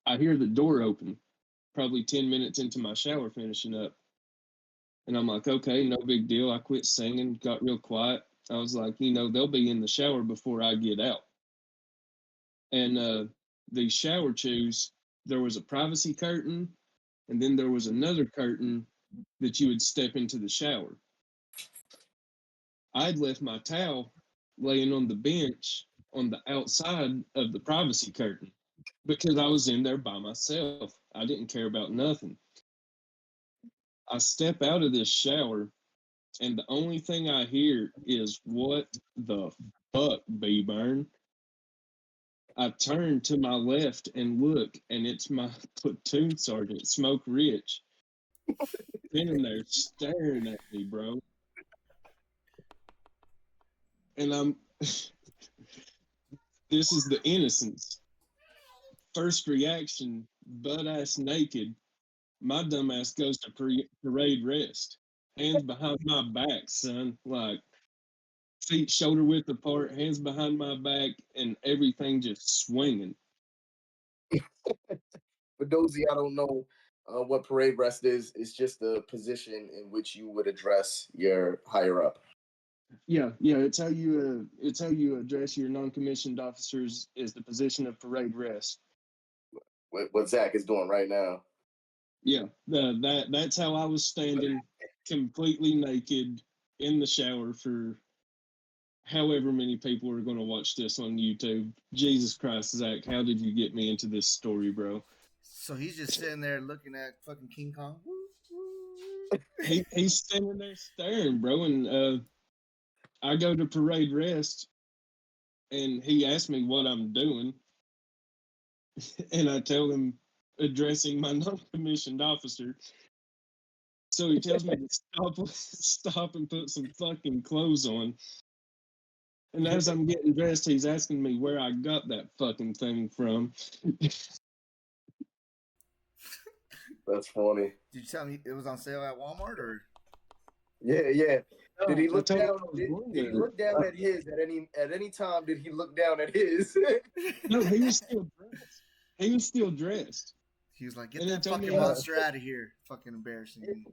I hear the door open, probably 10 minutes into my shower finishing up. And I'm like, okay, no big deal. I quit singing, got real quiet. I was like, they'll be in the shower before I get out. And the shower chews, there was a privacy curtain, and then there was another curtain that you would step into the shower. I'd left my towel laying on the bench on the outside of the privacy curtain because I was in there by myself. I didn't care about nothing. I step out of this shower, and the only thing I hear is, what the fuck, B-Burn? I turn to my left and look, and it's my platoon sergeant, Smoke Rich, standing there staring at me, bro. And this is the innocence. First reaction, butt ass naked. My dumb ass goes to parade rest. Hands behind my back, son. Like, feet shoulder width apart, hands behind my back, and everything just swinging. For those of y'all don't know what parade rest is, it's just the position in which you would address your higher up. Yeah. It's how you address your non-commissioned officers is the position of parade rest. What Zach is doing right now. Yeah, that's how I was standing, completely naked in the shower for however many people are going to watch this on YouTube. Jesus Christ, Zach, how did you get me into this story, bro? So he's just sitting there looking at fucking King Kong. He's standing there staring, bro, and I go to parade rest, and he asked me what I'm doing, and I tell him addressing my non-commissioned officer. So he tells me to stop and put some fucking clothes on. And as I'm getting dressed, he's asking me where I got that fucking thing from. That's funny. Did you tell me it was on sale at Walmart or? Yeah. Did he look down? Did he look down at his at any time? Did he look down at his? No, he was still dressed. He was still dressed. He was like, "Get that fucking monster out of here!" Fucking embarrassing me.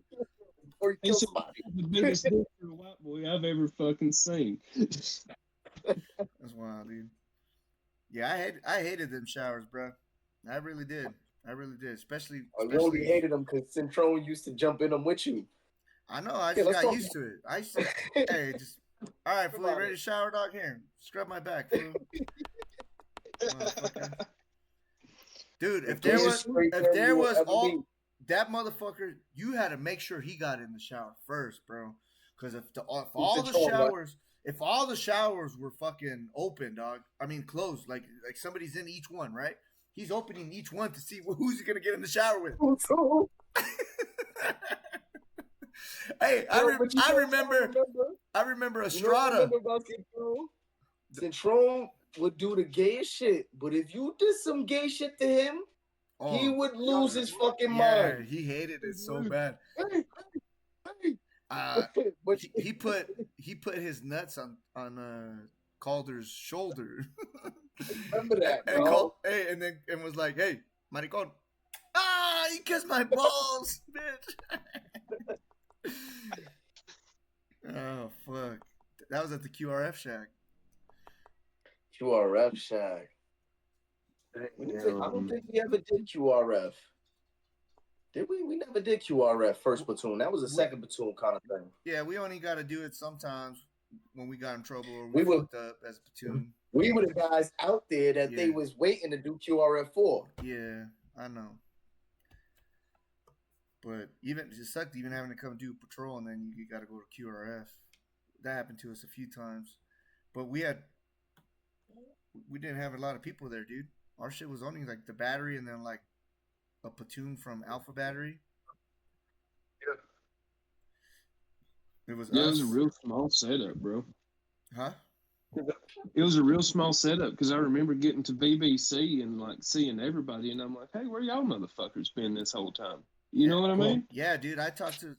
Or he killed somebody. The biggest dick for a white boy I've ever fucking seen. That's wild, dude. Yeah, I hated them showers, bro. I really did. Especially. You only hated them because Centrone used to jump in them with you. I know. I just got used to it. Hey, just all right, fool. You ready to shower, dog? Here, scrub my back, fool. Dude, if there was all that motherfucker, you had to make sure he got in the shower first, bro. Because if all the showers were fucking open, dog. I mean closed, like somebody's in each one, right? He's opening each one to see who's he gonna get in the shower with. Hey, I remember Estrada. Centrone would do the gayest shit, but if you did some gay shit to him, he would lose his fucking mind. He hated it so bad. Hey, But he put his nuts on Calder's shoulder. remember that, And bro. and was like, "Hey, maricon." Ah, he kissed my balls, bitch. Oh fuck. That was at the QRF shack. QRF Shack. I don't think we ever did QRF. Did we? We never did QRF first platoon. That was a second platoon kind of thing. Yeah, we only got to do it sometimes when we got in trouble or We were- fucked up as a platoon. We were the guys out there that Yeah. they was waiting to do QRF for. Yeah, I know. But it sucked even having to come do patrol and then you got to go to QRF. That happened to us a few times. But we didn't have a lot of people there, dude. Our shit was only like the battery and then like a platoon from Alpha Battery. Yeah. It was Yeah, us. it was a real small setup, bro. Huh? It was a real small setup because I remember getting to BBC and like seeing everybody, and I'm like, "Hey, where y'all motherfuckers been this whole time?" You know what I mean? Yeah, dude. I talked to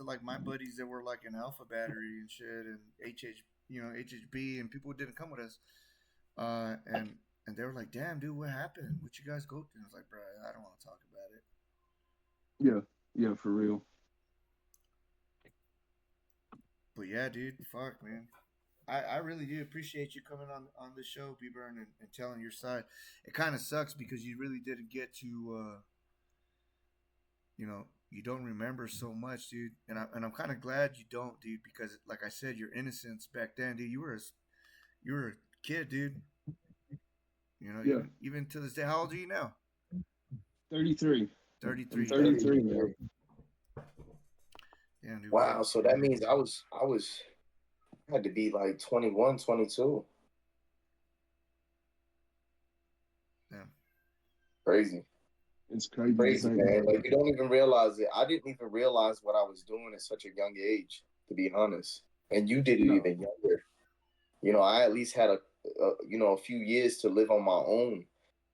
like my buddies that were like in Alpha Battery and shit and HHB and people who didn't come with us. And they were like, "Damn, dude, what happened? What you guys go through?" I was like, "Bro, I don't want to talk about it." Yeah, for real. But yeah, dude, fuck, man. I really do appreciate you coming on this show, B Burn, and telling your side. It kind of sucks because you really didn't get to, you don't remember so much, dude. And I'm kind of glad you don't, dude, because like I said, your innocence back then, dude, you were a kid, dude. Yeah. Even to this day, how old are you now? 33. 33. I'm 33 now. Damn, dude. Wow, so that means I had to be like 21, 22. Yeah. Crazy. It's crazy. Crazy, man. Like, you don't even realize it. I didn't even realize what I was doing at such a young age, to be honest. And you did it even younger. I at least had a few years to live on my own.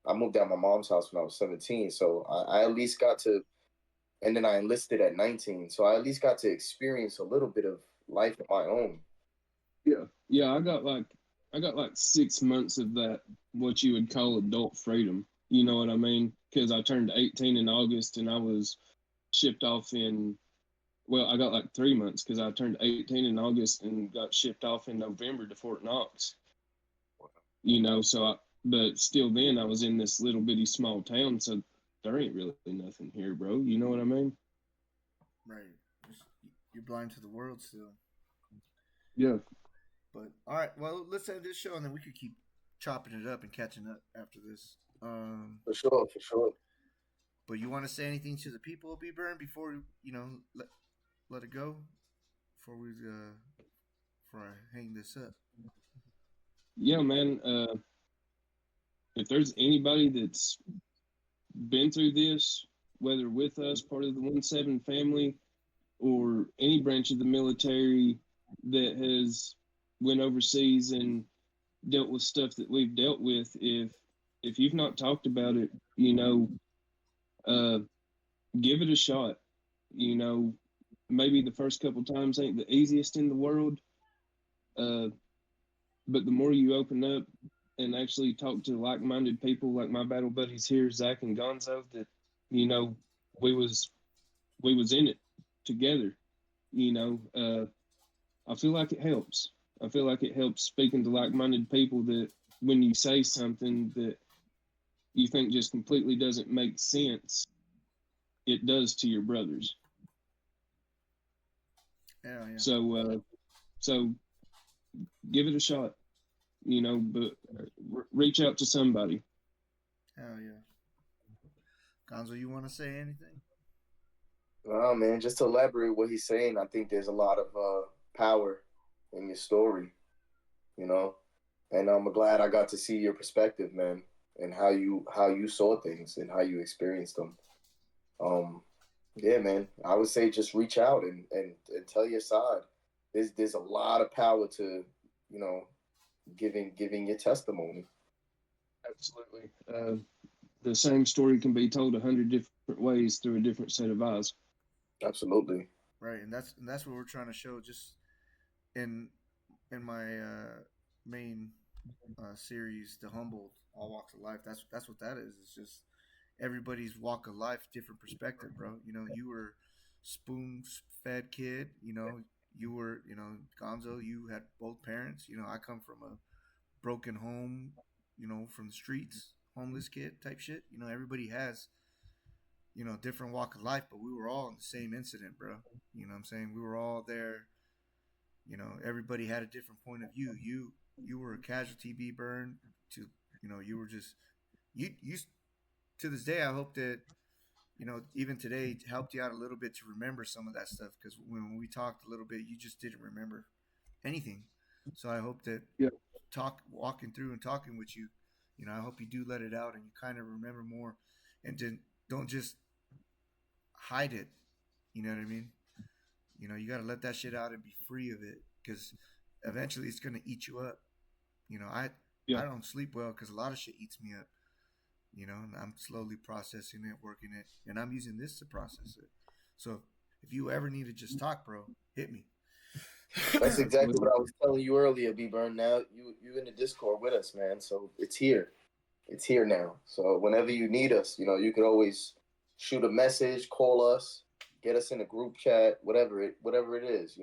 I moved out of my mom's house when I was 17. So I at least got to, and then I enlisted at 19. So I at least got to experience a little bit of life of my own. Yeah. I got like 6 months of that, what you would call adult freedom. You know what I mean? Because I turned 18 in August and I was shipped off I got like 3 months because I turned 18 in August and got shipped off in November to Fort Knox. But still then I was in this little bitty small town, so there ain't really nothing here, bro. You know what I mean? Right. You're blind to the world still. Yeah. But all right, well, let's end this show and then we could keep chopping it up and catching up after this. For sure. But you want to say anything to the people, B Burn, before let it go, before I hang this up? Yeah, man. If there's anybody that's been through this, whether with us, part of the 1-7 family, or any branch of the military that has went overseas and dealt with stuff that we've dealt with, if you've not talked about it, give it a shot. Maybe the first couple times ain't the easiest in the world, but the more you open up and actually talk to like-minded people like my battle buddies here, Zach and Gonzo, that we was in it together. I feel like it helps. I feel like it helps speaking to like-minded people that when you say something that you think just completely doesn't make sense, it does to your brothers. Yeah. So give it a shot, but reach out to somebody. Hell yeah. Gonzo, you want to say anything? Oh, man, just to elaborate what he's saying, I think there's a lot of power in your story, and I'm glad I got to see your perspective, man, and how you saw things and how you experienced them. Yeah, man, I would say just reach out and tell your side. There's a lot of power to, giving your testimony. Absolutely. The same story can be told 100 different ways through a different set of eyes. Absolutely. right, and that's what we're trying to show. Just in my main series, The Humbled, All Walks of Life. That's what that is. It's just everybody's walk of life, different perspective, bro. You know, you were spoon fed kid. You know, you were, Gonzo. You had both parents. You know, I come from a broken home. You know, from the streets, homeless kid type shit. You know, everybody has, different walk of life, but we were all in the same incident, bro. You know what I'm saying? We were all there. You know, everybody had a different point of view. You were a casualty, be burned to, you were just you to this day. I hope that, even today helped you out a little bit to remember some of that stuff, because when we talked a little bit, you just didn't remember anything. So I hope that Yeah, walking through and talking with you, I hope you do let it out and you kind of remember more, and don't just hide it. You know what I mean? You got to let that shit out and be free of it, because eventually it's gonna eat you up. You know, yeah, I don't sleep well because a lot of shit eats me up. And I'm slowly processing it, working it, and I'm using this to process it. So if you ever need to just talk, bro, hit me. That's exactly absolutely. what I was telling you earlier, B Burn. Now you in the Discord with us, man. So it's here. It's here now. So whenever you need us, you could always shoot a message, call us, get us in a group chat, whatever it is.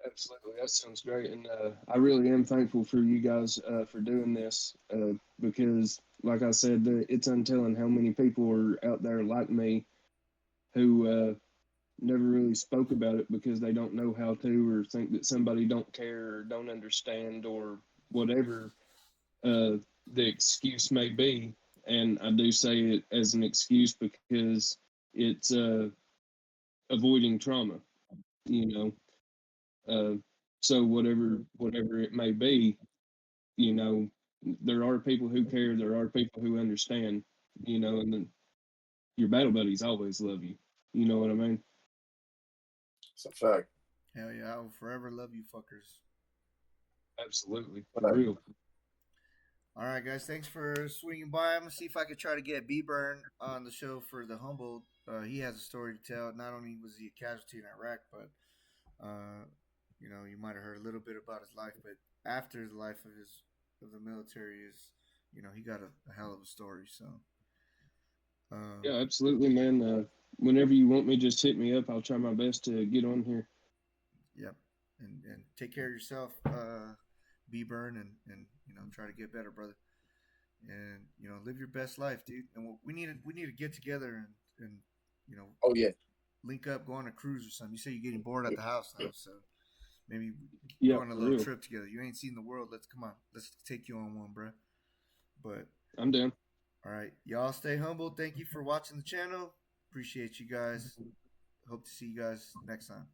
Absolutely, that sounds great, and I really am thankful for you guys for doing this because, like I said, it's untelling how many people are out there like me who never really spoke about it because they don't know how to, or think that somebody don't care or don't understand or whatever uh, the excuse may be. And I do say it as an excuse because it's avoiding trauma, you know. So whatever it may be, you know, there are people who care, there are people who understand, and then your battle buddies always love you. You know what I mean? It's a fact. Hell yeah, I will forever love you fuckers. Absolutely, for Right. real. All right, guys, thanks for swinging by. I'm gonna see if I could try to get B Burn on the show for the Humboldt. He has a story to tell. Not only was he a casualty in Iraq, but uh, you might have heard a little bit about his life. But after his life of the military is, he got a hell of a story. So, Yeah, um, absolutely, man. Whenever you want me, just hit me up. I'll try my best to get on here. yep, and take care of yourself, B Burn, and try to get better, brother. And live your best life, dude. And we need to get together and you know Oh yeah. link up, go on a cruise or something. You say you're getting bored at the house now, so maybe go Yeah, on a for little real. trip together. You ain't seen the world. Let's come on. Let's take you on one, bro. But I'm down. all right, y'all stay humble. Thank you for watching the channel. Appreciate you guys. Hope to see you guys next time.